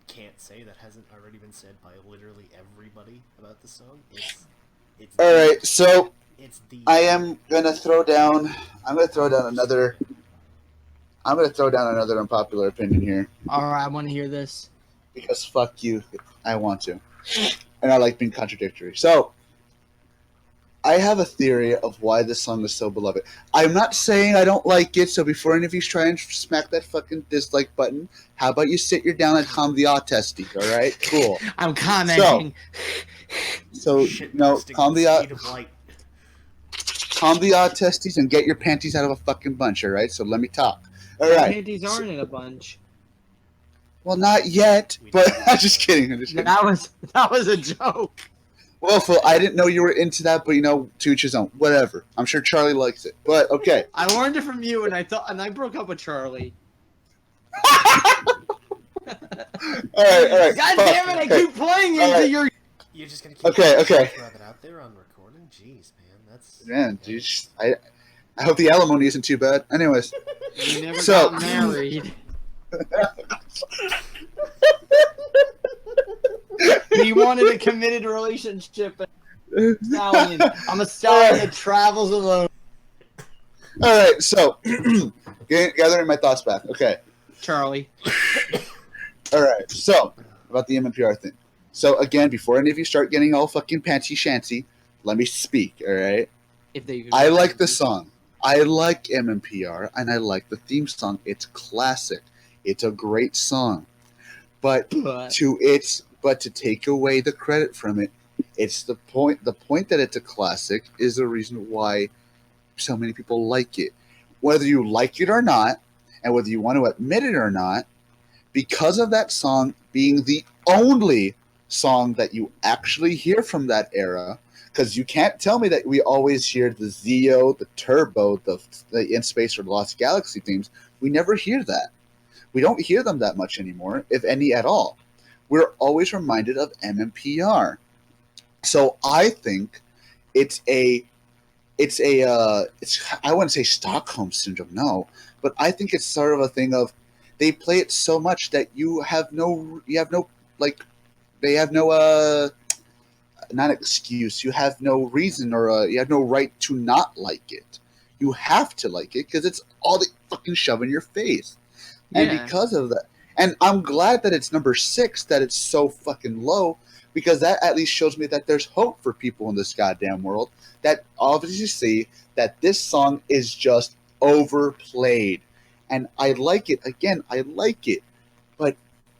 can't say that hasn't already been said by literally everybody about the song? It's All right, so I'm gonna throw down another unpopular opinion here. All right, I want to hear this. Because fuck you, I want to, and I like being contradictory. So, I have a theory of why this song is so beloved. I'm not saying I don't like it, so before any of you try and smack that fucking dislike button, how about you sit your down and calm the testes, all right? Cool. I'm commenting. So calm the testes and get your panties out of a fucking bunch, all right? So let me talk. All right. My panties aren't in a bunch. Well, not yet, but I'm just kidding. That was a joke. Well, Phil, I didn't know you were into that, but to each his own. Whatever. I'm sure Charlie likes it, but okay. I learned it from you, and I broke up with Charlie. all right. God damn it! I keep playing into your. You're just gonna keep okay. It out there on recording. Jeez, man, geez. I hope the alimony isn't too bad. Anyways, you never got married. He wanted a committed relationship. Stallion. I'm a stallion that travels alone. All right, so gathering my thoughts back. Okay, Charlie. All right, so about the MMPR thing. So again, before any of you start getting all fucking panty shanty, let me speak. All right. I like the song. I like MMPR, and I like the theme song. It's classic. It's a great song. But to take away the credit from it, it's the point that it's a classic is the reason why so many people like it. Whether you like it or not, and whether you want to admit it or not, because of that song being the only song that you actually hear from that era, because you can't tell me that we always hear the Zeo, the Turbo, the In Space or the Lost Galaxy themes. We never hear that. We don't hear them that much anymore, if any at all. We're always reminded of MMPR. So I think it's I wouldn't say Stockholm Syndrome, no, but I think it's sort of a thing of they play it so much that not excuse, you have no reason or you have no right to not like it. You have to like it because it's all they fucking shove in your face. And because of that, and I'm glad that it's number 6, that it's so fucking low, because that at least shows me that there's hope for people in this goddamn world that obviously see that this song is just overplayed. And I like it. Again, I like it. But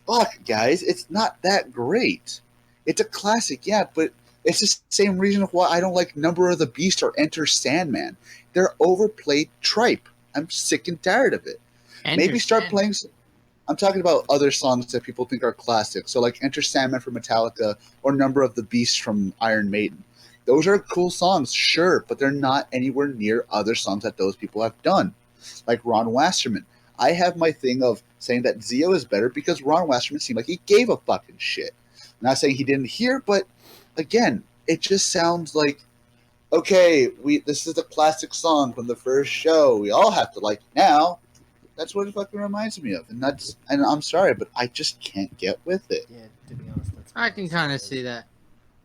fuck, guys, it's not that great. It's a classic, yeah, but It's the same reason why I don't like Number of the Beast or Enter Sandman. They're overplayed tripe. I'm sick and tired of it. Maybe start playing. I'm talking about other songs that people think are classics. So like Enter Sandman from Metallica or Number of the Beast from Iron Maiden. Those are cool songs, sure, but they're not anywhere near other songs that those people have done. Like Ron Wasserman. I have my thing of saying that Zio is better because Ron Wasserman seemed like he gave a fucking shit. I'm not saying he didn't hear, but again, it just sounds like, okay, this is a classic song from the first show. We all have to like it now. That's what it fucking reminds me of, and I'm sorry, but I just can't get with it. Yeah, to be honest, that's. I can kind of see that.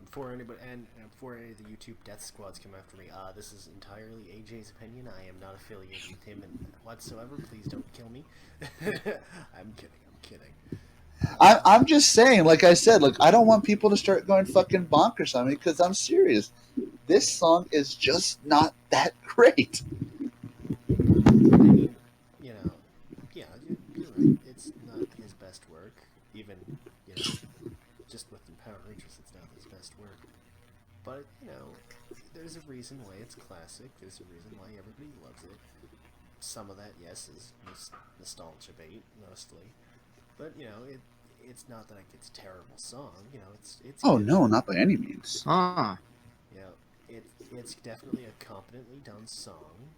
Before anybody and before any of the YouTube death squads come after me, this is entirely AJ's opinion. I am not affiliated with him whatsoever. Please don't kill me. I'm kidding. I'm just saying, like I said, like I don't want people to start going fucking bonkers on me because I'm serious. This song is just not that great. I mean, you know, yeah, you're right. It's not his best work, even just with the Power Rangers, it's not his best work. But there's a reason why it's classic. There's a reason why everybody loves it. Some of that, yes, is nostalgia bait mostly. But it's not that it's a terrible song. It's Oh good. no, not by any means. It's definitely a competently done song.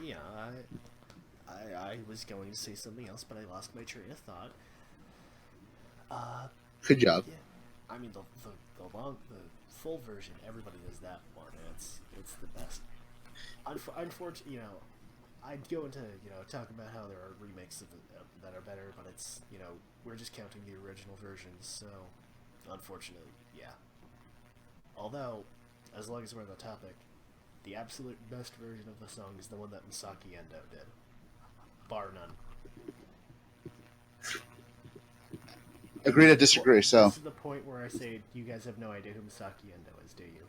Yeah, I was going to say something else, but I lost my train of thought. Good job. Yeah, I mean the full version. Everybody does that one. And it's the best. Unfortunately, I'd go into talk about how there are remakes that are better, but it's we're just counting the original versions, so unfortunately, yeah. Although, as long as we're on the topic, the absolute best version of the song is the one that Misaki Endo did, bar none. Agree to disagree. So this is the point where I say you guys have no idea who Misaki Endo is, do you?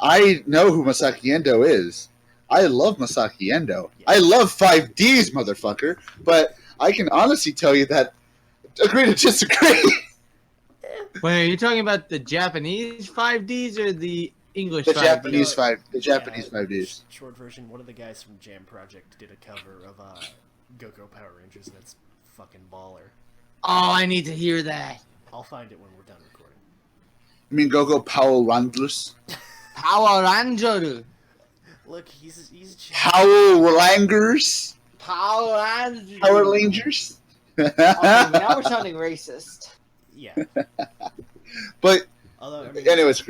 I know who Masaki Endo is. I love Masaki Endo. Yeah. I love 5Ds, motherfucker. But I can honestly tell you that agree to disagree. Wait, are you talking about the Japanese 5Ds or the English The 5Ds? Japanese 5Ds. Short version, one of the guys from Jam Project did a cover of Go-Go Power Rangers, and it's fucking baller. Oh, I need to hear that. I'll find it when we're done recording. You mean Go-Go Power Rangers? Power Ranger. Look, he's Power Rangers? Power Rangers. Power Rangers? Okay, now we're sounding racist. Yeah. But Although, I mean, anyways,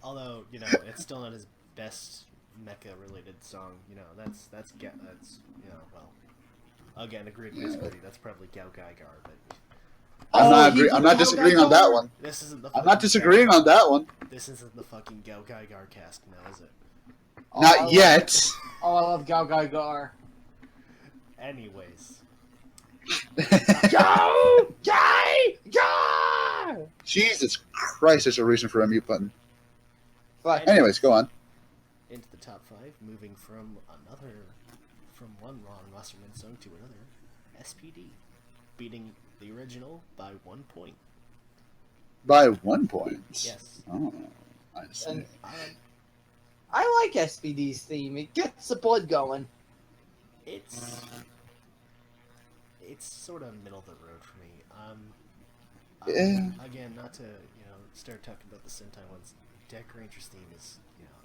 although it's still not his best mecha-related song. That's well, again, agree to disagree. That's probably Gao Gaigar, but I'm not disagreeing on that one. this isn't the. I'm not disagreeing on that one. This isn't the fucking Gao Gaigar cast now, is it? Not yet. Oh, I love Gao Gaigar. Anyways. Go! Gaigar! Jesus Christ, there's a reason for a mute button. Fuck. Anyways, go on. Into the top 5, moving from one Ron Wasserman song to another, SPD, beating the original by 1 point. By 1 point? Yes. Oh, I see. And, I like SPD's theme. It gets the blood going. It's sort of middle of the road for me. Yeah. Again, not to start talking about the Sentai ones. Deck Ranger's theme is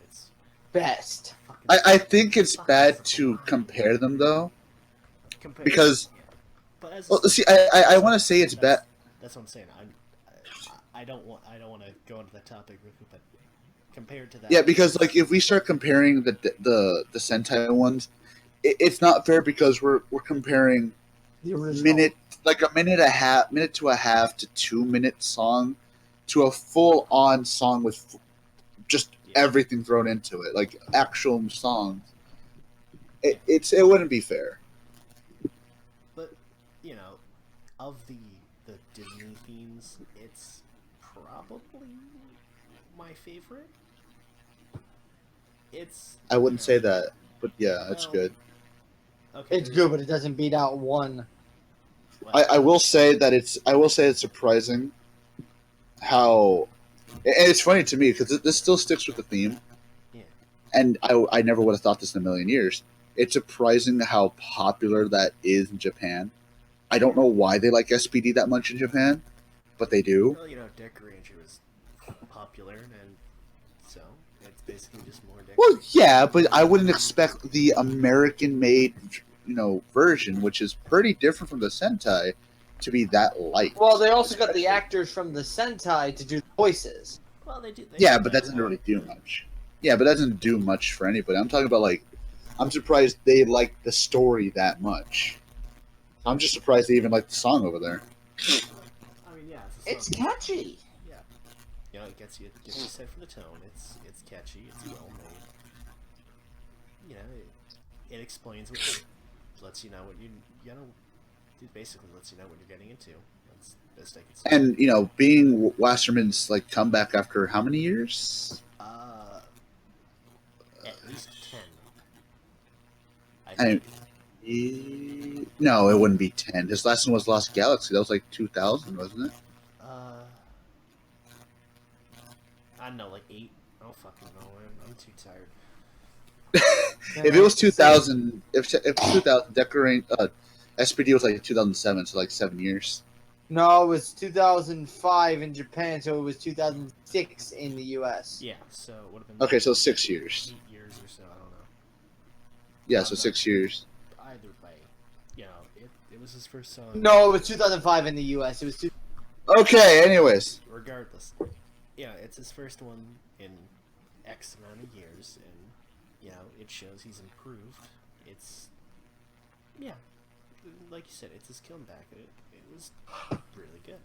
it's Best. fucking. I think it's bad to compare them though, because But as well, see, I want to say it's bad. That's what I'm saying. I don't want to go into that topic, but compared to that. Yeah, because like if we start comparing the Sentai ones, it's not fair because we're comparing The original. minute to a half to 2 minute song to a full on song with just everything thrown into it, like actual songs. It wouldn't be fair. But of the Disney themes, it's probably my favorite. I wouldn't say that, but yeah, it's good. Okay, It's good, but it doesn't beat out one. I will say that it's surprising how And it's funny to me because this still sticks with the theme. Yeah. And I never would have thought this in a million years. It's surprising how popular that is in Japan. I don't know why they like SPD that much in Japan, but they do. Well, Deck Ranger was popular, and so it's basically just more Deck Well, Ranger. yeah, but I wouldn't expect the American-made, version, which is pretty different from the Sentai, to be that light. Well, they also got the actors from the Sentai to do the voices. Well, they do. Yeah, but that doesn't really do much. Yeah, but that doesn't do much for anybody. I'm talking about, I'm surprised they like the story that much. I'm just surprised they even like the song over there. I mean, yeah, It's catchy. It gets you set for the tone. It's catchy. It's well made. It explains what lets you know what it basically lets you know what you're getting into. That's the best I can say. And being Wasserman's comeback after how many years? At least 10. I And think. no, it wouldn't be 10. His last one was Lost Galaxy. That was 2000, wasn't it? I don't know, 8. I don't fucking know. I'm too tired. If it was 2000, if 2000, SPD was 2007, so 7 years. No, it was 2005 in Japan, so it was 2006 in the US. Yeah, so it would have been. Okay, so 6 years. 8 years or so. I don't know. Yeah, so 6 years. Either way, it was his first song. No, it was 2005 in the US. It was Okay, anyways. Regardless, it's his first one in X amount of years, and it shows he's improved. It's like you said, it's his comeback. It was really good.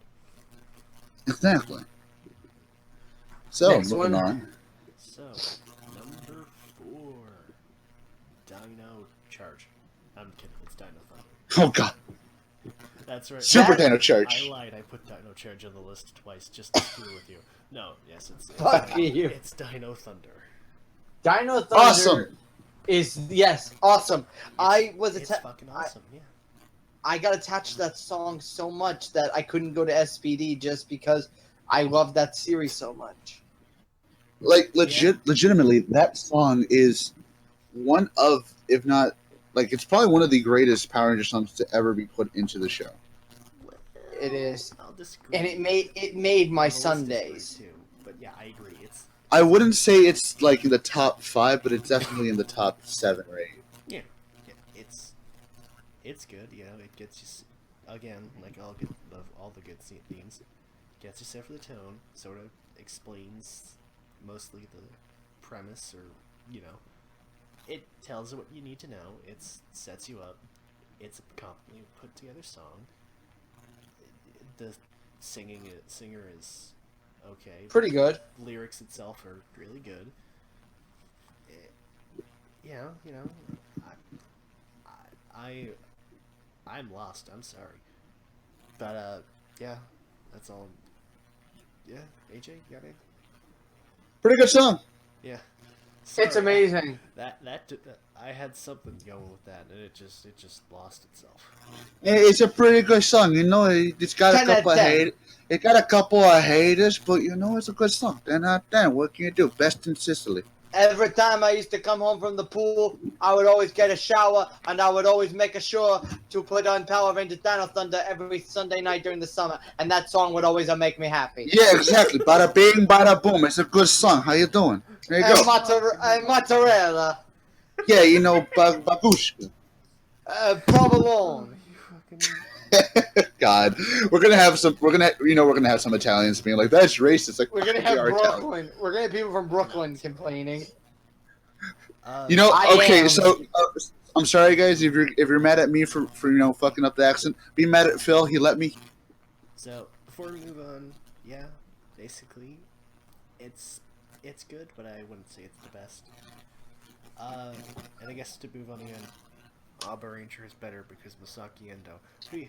Exactly. So, Next moving one. on. So, number 4, Dino Charge. I'm kidding. It's Dino Thunder. Oh, God. That's right. Super Dino I Charge. lied. I put Dino Charge on the list twice just to screw with you. No, yes, it's Fuck you. It's Dino Thunder. Dino Thunder Awesome. is awesome. It's fucking awesome. I got attached to that song so much that I couldn't go to SPD just because I love that series so much. Legitimately, that song is one of, if not, it's probably one of the greatest Power Ranger songs to ever be put into the show. It is, I'll disagree. and it made my The list is Sundays. great, too. But yeah, I agree. I wouldn't say it's in the top 5, but it's definitely in the top 7 or 8. Yeah, it's good. It gets you again, like all the good themes, gets you set for the tone. Sort of explains mostly the premise, or it tells you what you need to know. It sets you up. It's a completely put together song. The singer is okay. Pretty good. Lyrics itself are really good. I'm lost. I'm sorry, but that's all. Yeah, AJ, you got it. Pretty good song. Yeah, It's Sorry, amazing. That I had something going with that, and it just lost itself. It's a pretty good song. It's got a 10 out of couple of 10. haters. It got a couple of haters, but it's a good song. 10 out of 10. What can you do? Best in Sicily. Every time I used to come home from the pool, I would always get a shower, and I would always make sure to put on Power Rangers Dino Thunder every Sunday night during the summer, and that song would always make me happy. Yeah, exactly. Bada bing, bada boom. It's a good song. How you doing? There you And go. mozzarella, Yeah, babushka. provolone. God, we're gonna have some Italians being like, that's racist. Like, We're gonna we have are Italian. Brooklyn. We're gonna have people from Brooklyn complaining. I Okay, am. so I'm sorry, guys, if you're mad at me for fucking up the accent. Be mad at Phil. He let me. So before we move on, basically, it's good, but I wouldn't say it's the best. And I guess to move on again, Abba Ranger is better because Masaki Endo. Who?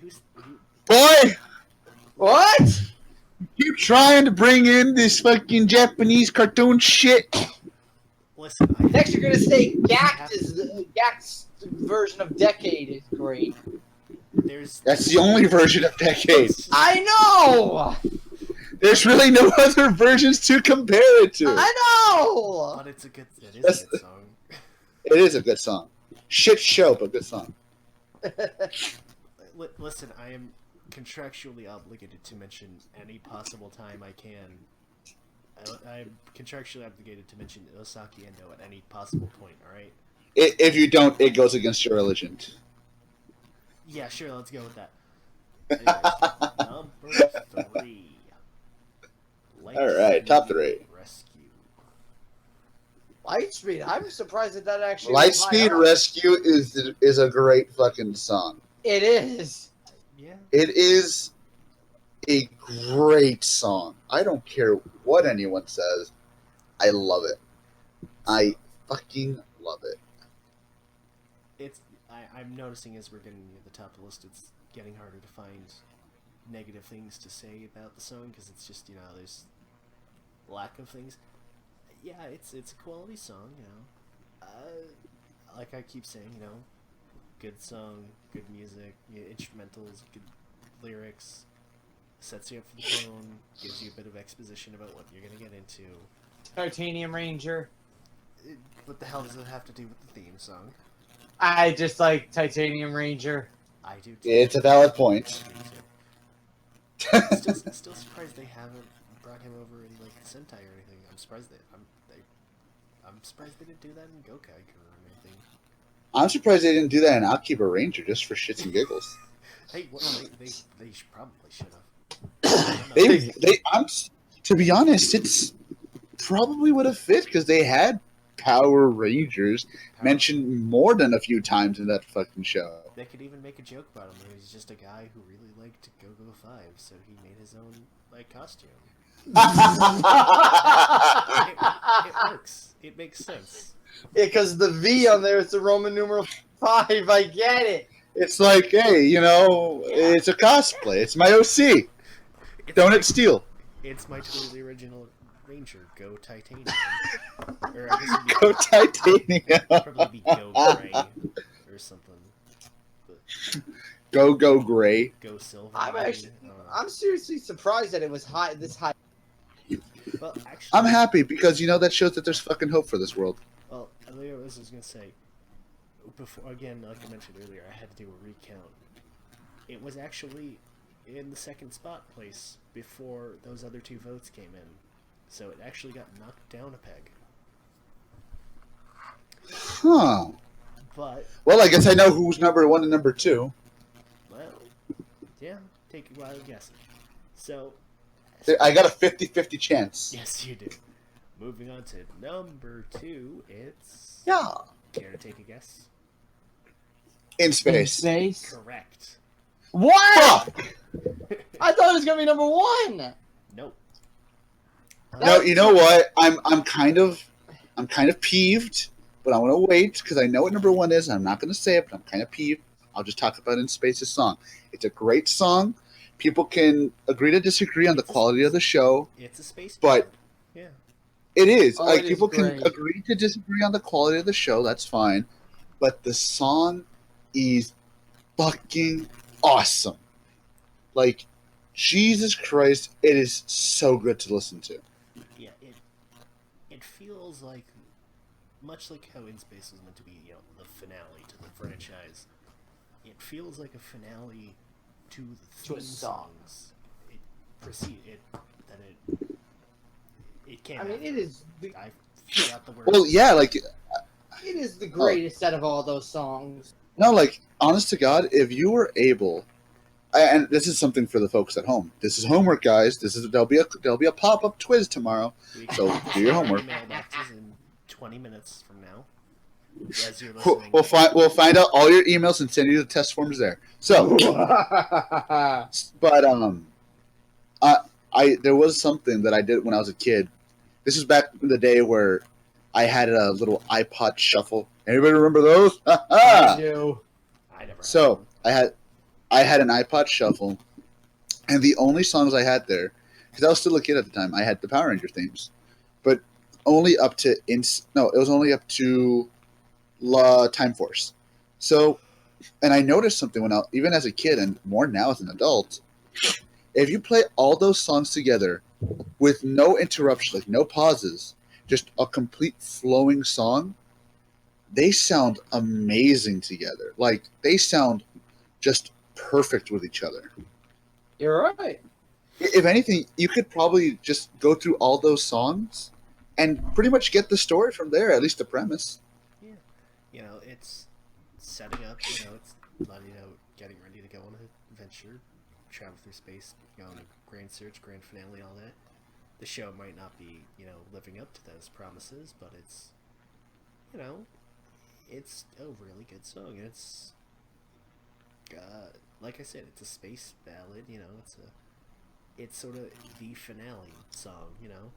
Boy, What? keep trying to bring in this fucking Japanese cartoon shit. Listen, Next, you're gonna say Gackt's version of Decade is there's That's the only version of Decade. I know. There's really no other versions to compare it to. I know. But it is a good song. It is a good song. Shit show, but good song. Listen, I am contractually obligated to mention any possible time I can. I'm contractually obligated to mention Osaki Endo at any possible point, alright? If you don't, it goes against your religion. Yeah, sure, let's go with that. Anyways, number 3. Alright, top 3. Rescue. Lightspeed. I'm surprised that actually. was high Lightspeed up. Rescue is a great fucking song. It is. Yeah. It is a great song. I don't care what anyone says. I love it. I fucking love it. I'm noticing as we're getting near the top of the list, it's getting harder to find negative things to say about the song because it's just, there's lack of things. Yeah, it's a quality song, like I keep saying, good song, good music, instrumentals, good lyrics, sets you up for the tone, gives you a bit of exposition about what you're gonna get into. Titanium Ranger. What the hell does it have to do with the theme song? I just like Titanium Ranger. I do too. It's a valid point. Still surprised they haven't brought him over in like Sentai or anything. I'm surprised I'm surprised they didn't do that in Gokaiger or anything. I'm surprised they didn't do that in Akiba Ranger just for shits and giggles. Hey, they probably should have. To be honest, it's probably would have fit because they had Power Rangers mentioned more than a few times in that fucking show. They could even make a joke about him. He's just a guy who really liked Go-Go 5, so he made his own costume. It works. It makes sense. Because the V on there is the Roman numeral 5. I get it. It's like, hey, it's a cosplay. It's my OC. Donut Steel. It's my totally original Ranger, Go Titanium. Or I guess it'd be, Go Titanium. probably be Go Gray or something. But Go Gray. Go Silver. I'm maybe? actually, I don't know. I'm seriously surprised that it was this high. Well, actually, I'm happy because that shows that there's fucking hope for this world. Well, I was gonna say, before again, like I mentioned earlier, I had to do a recount. It was actually in the second spot place before those other 2 votes came in, so it actually got knocked down a peg. Huh. But Well, I guess I know who's number 1 and number 2. well, yeah, take a wild guess. So, I got a 50-50 chance. yes, you do. Moving on to number 2, it's Yeah. care to take a guess? In space. Space. Correct. What? Fuck. I thought it was gonna be number 1. Nope. No, you know what? I'm kind of peeved, but I want to wait because I know what number 1 is. And I'm not going to say it, but I'm kind of peeved. I'll just talk about In Space's song. It's a great song. People can agree to disagree on the quality of the show. It's a space. But- ballad. Yeah. It is. Oh, Like it is people can great. agree to disagree on the quality of the show. That's fine. But the song is fucking awesome. Like, Jesus Christ, it is so good to listen to. Yeah, it feels like, much like how In Space was meant to be, the finale to the franchise. It feels like a finale to the To a theme song. songs. It can't. I mean, it is. I forgot the word. Well, yeah, like, It is the greatest set of all those songs. no, like, honest to God, if you were able, and this is something for the folks at home. This is homework, guys. There'll be a pop-up Twiz tomorrow. We So, can do your homework. Email boxes in 20 minutes from now. As you're We'll, listening. we'll find out all your emails and send you the test forms there. So, but there was something that I did when I was a kid. This was back in the day where I had a little iPod shuffle. Anybody remember those? I do. I never. So I had an iPod shuffle, and the only songs I had there, because I was still a kid at the time, I had the Power Ranger themes, but only up to it was only up to Time Force. So, and I noticed something even as a kid and more now as an adult, if you play all those songs together with no interruptions, like no pauses, just a complete flowing song, they sound amazing together. Like they sound just perfect with each other. You're right. If anything, you could probably just go through all those songs and pretty much get the story from there, at least the premise. Yeah. You know, it's setting up, you know, it's letting you know, getting ready to go on an adventure, travel through space, go on a grand search, grand finale, all that. The show might not be, you know, living up to those promises, but it's, you know, it's a really good song. It's, like I said, it's a space ballad, you know, it's sort of the finale song, you know.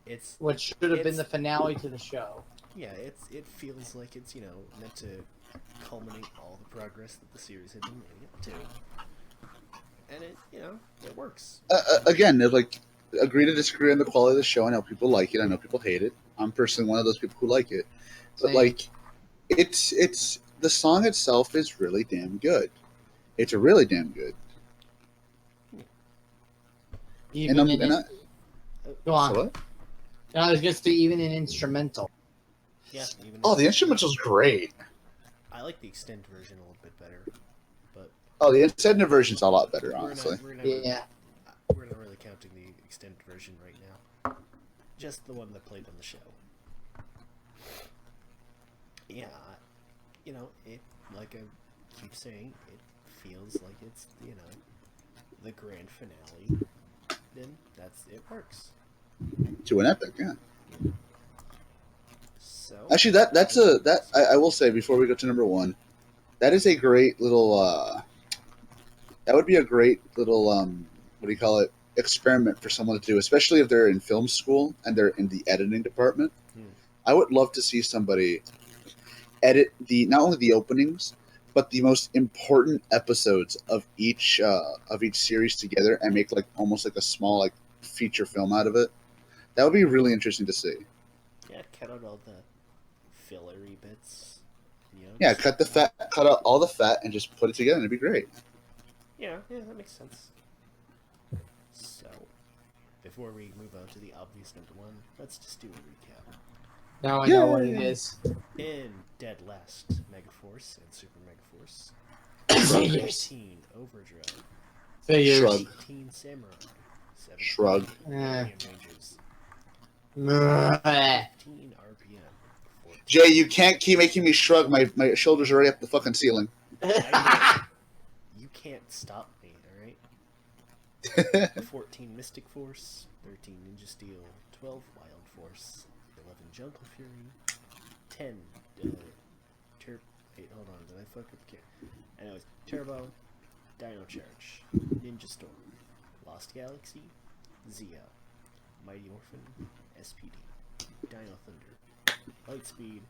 It's What should have been the finale to the show. Yeah, it feels like it's, you know, meant to culminate all the progress that the series had been leading up to, and it, you know, it works. Again, like, agree to disagree on the quality of the show. I know people like it. I know people hate it. I'm personally one of those people who like it. But Same. like, it's the song itself is really damn good. It's really damn good. Even go on. So what? I was gonna say even an instrumental. Yeah, even Oh, the instrumental's great. I like the extended version a little bit better, but Oh, the extended version's a lot better, honestly. we're not really counting the extended version right now. Just the one that played on the show. Yeah, you know, it, like I keep saying, it feels like it's, you know, the grand finale. Then it works. To an epic, yeah. So Actually, I will say before we go to number one, that is a great little. That would be a great little what do you call it? Experiment for someone to do, especially if they're in film school and they're in the editing department. I would love to see somebody edit not only the openings, but the most important episodes of each series together and make like almost like a small like feature film out of it. That would be really interesting to see. yeah, cut out all the fillery bits. You know, Yeah, cut out all the fat, and just put it together, and it'd be great. Yeah, that makes sense. So, before we move on to the obvious number one, let's just do a recap. Now I know what it is. In Dead Last, Megaforce and Super Megaforce. Figures. 15 Overdrive. Figures. Shrug. 18 Samurai. 17 Shrug. Alien Rangers. Meh. 15 RPM. 14. Jay, you can't keep making me shrug. My shoulders are already up the fucking ceiling. You can't stop me, alright? 14 Mystic Force. 13 Ninja Steel. 12 Wild Force. 11 Jungle Fury. 10 wait, hold on, did I fuck up here? Anyways, Turbo, Dino Charge, Ninja Storm, Lost Galaxy, Zia, Mighty Orphan, SPD, Dino Thunder, Lightspeed,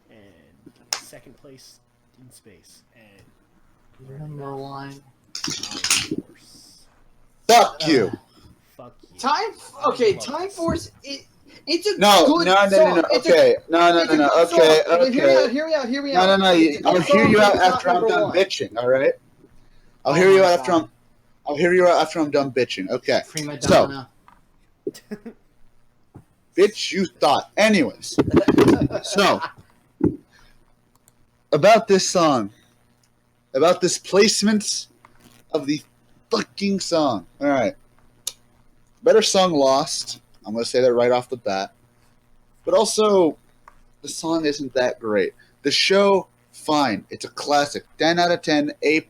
and second place in space, and Number one. Time Force. Fuck you. Fuck you. Time Force. It's a good No. song. Okay. No. Okay. Hear me out. No. I'll hear you out after I'm done bitching. All right. I'll hear you out after I'm done bitching. Okay. Prima So, donna. bitch, you thought. Anyways, so about this song, about this placement of the fucking song. All right. Better song lost. I'm going to say that right off the bat. But also, the song isn't that great. The show, fine. It's a classic. 10 out of 10, A+.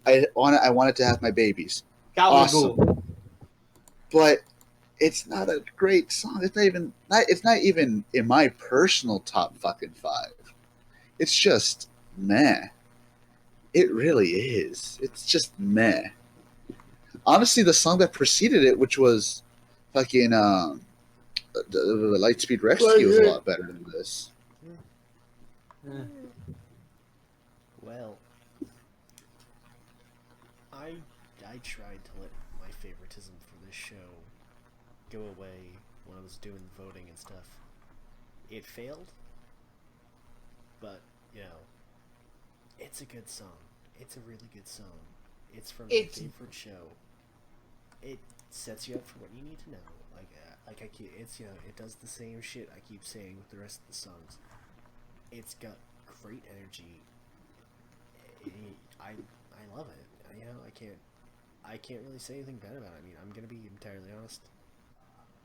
I wanted to have my babies. Awesome. But it's not a great song. It's not even in my personal top fucking 5. It's just meh. It really is. It's just meh. Honestly, the song that preceded it, which was fucking the Lightspeed Rescue, was a lot better than this. Well, I tried to let my favoritism for this show go away when I was doing voting and stuff. It failed, but, you know, it's a good song. It's a really good song. It's from my favorite show. It's sets you up for what you need to know. It does the same shit I keep saying with the rest of the songs. It's got great energy. I love it. I can't really say anything bad about it. I mean, I'm gonna be entirely honest.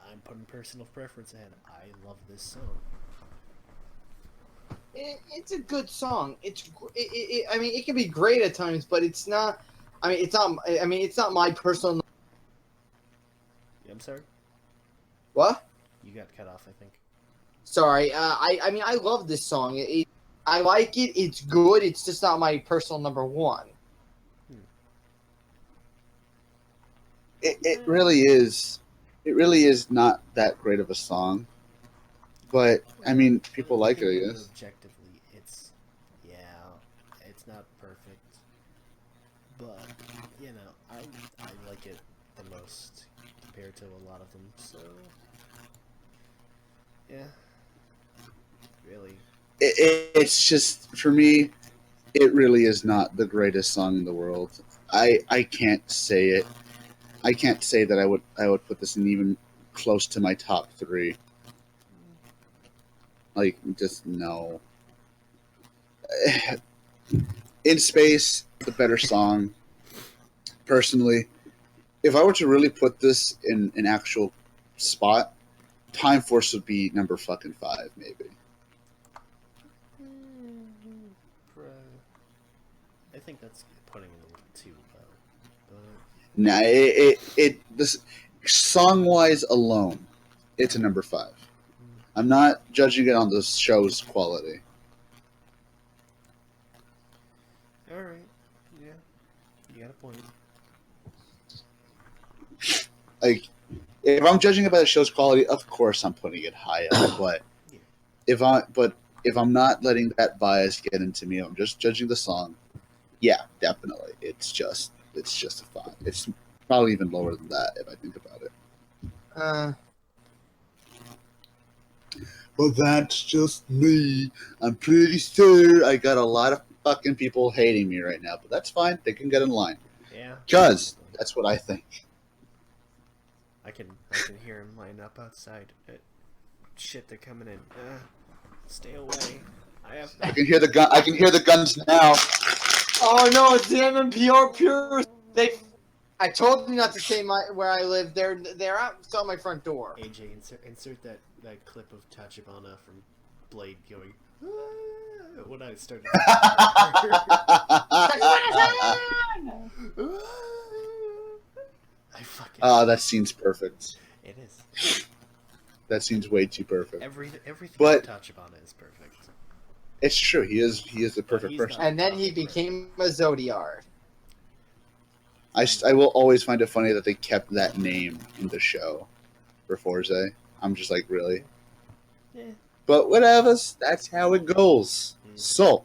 I'm putting personal preference ahead. I love this song. It's a good song. I mean, it can be great at times, but it's not. I mean, it's not. I mean, it's not my personal. I'm sorry. What? You got cut off, I think. Sorry. I mean, I love this song. I like it. It's good. It's just not my personal number one. It really is. It really is not that great of a song. But, I mean, people like it, I guess. Objectively, it's not perfect. But, I like it the most compared to a lot of them, so... Yeah. Really. It's just, for me, it really is not the greatest song in the world. I can't say it. I can't say that I would put this in even close to my top 3. Like, just no. In Space, the better song. Personally, if I were to really put this in an actual spot, Time Force would be number fucking 5, maybe. I think that's putting it a little too low. Nah, this song-wise alone, it's a number 5. I'm not judging it on the show's quality. Alright. Yeah. You got a point. Like, if I'm judging it by the show's quality, of course I'm putting it high up. But if I'm not letting that bias get into me, I'm just judging the song. Yeah, definitely. It's just a 5. It's probably even lower than that if I think about it. But that's just me. I'm pretty sure I got a lot of fucking people hating me right now, but that's fine. They can get in line. Yeah. Because that's what I think. I can hear him line up outside. Shit, they're coming in. Stay away. I can hear the gun. I can hear the guns now. Oh no, it's the MMPR pure. I told you not to say where I live. They're outside my front door. AJ, insert that clip of Tachibana from Blade going. When I started. I fucking. Oh, that scene's perfect. It is. That scene's way too perfect. Everything but about Tachibana is perfect. It's true. He is the perfect person. And then he became a Zodiard. I will always find it funny that they kept that name in the show for Forze. I'm just like, really? Yeah. But whatever. That's how it goes. So,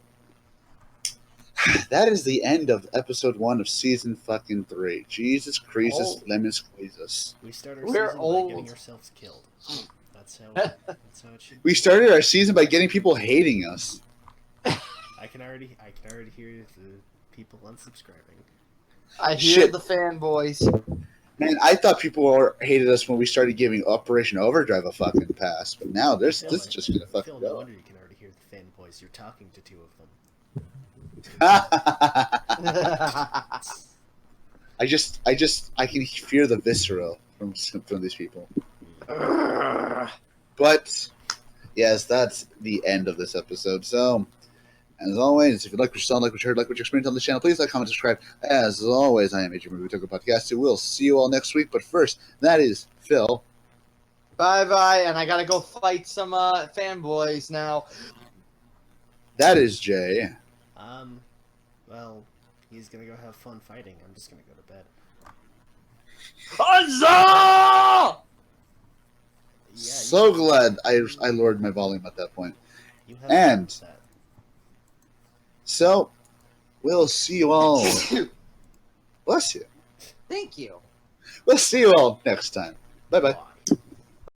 that is the end of episode 1 of season fucking 3. Jesus Christus, lemon squeezes. We start our We're season old. by getting ourselves killed. That's how it should be. We started our season by getting people hating us. I can already hear the people unsubscribing. I hear Shit. the fanboys. Man, I thought people hated us when we started giving Operation Overdrive a fucking pass, but now this is just gonna fucking Phil, go. no wonder you can already hear the fanboys. You're talking to 2 of them. I can hear the visceral from these people. But yes, that's the end of this episode. So, as always, if you like what you saw, like what you heard, like what you experienced on this channel, please like, comment, subscribe. As always, I am Agent Movie Toku PODCASTU. We'll see you all next week. But first, that is Phil. Bye, and I gotta go fight some fanboys now. That is Jay. Well, he's gonna go have fun fighting. I'm just gonna go to bed. Huzzah! Yeah, So glad I lowered my volume at that point. you have And that. so, we'll see you all. Bless you. Thank you. We'll see you all next time. Bye-bye. Bye.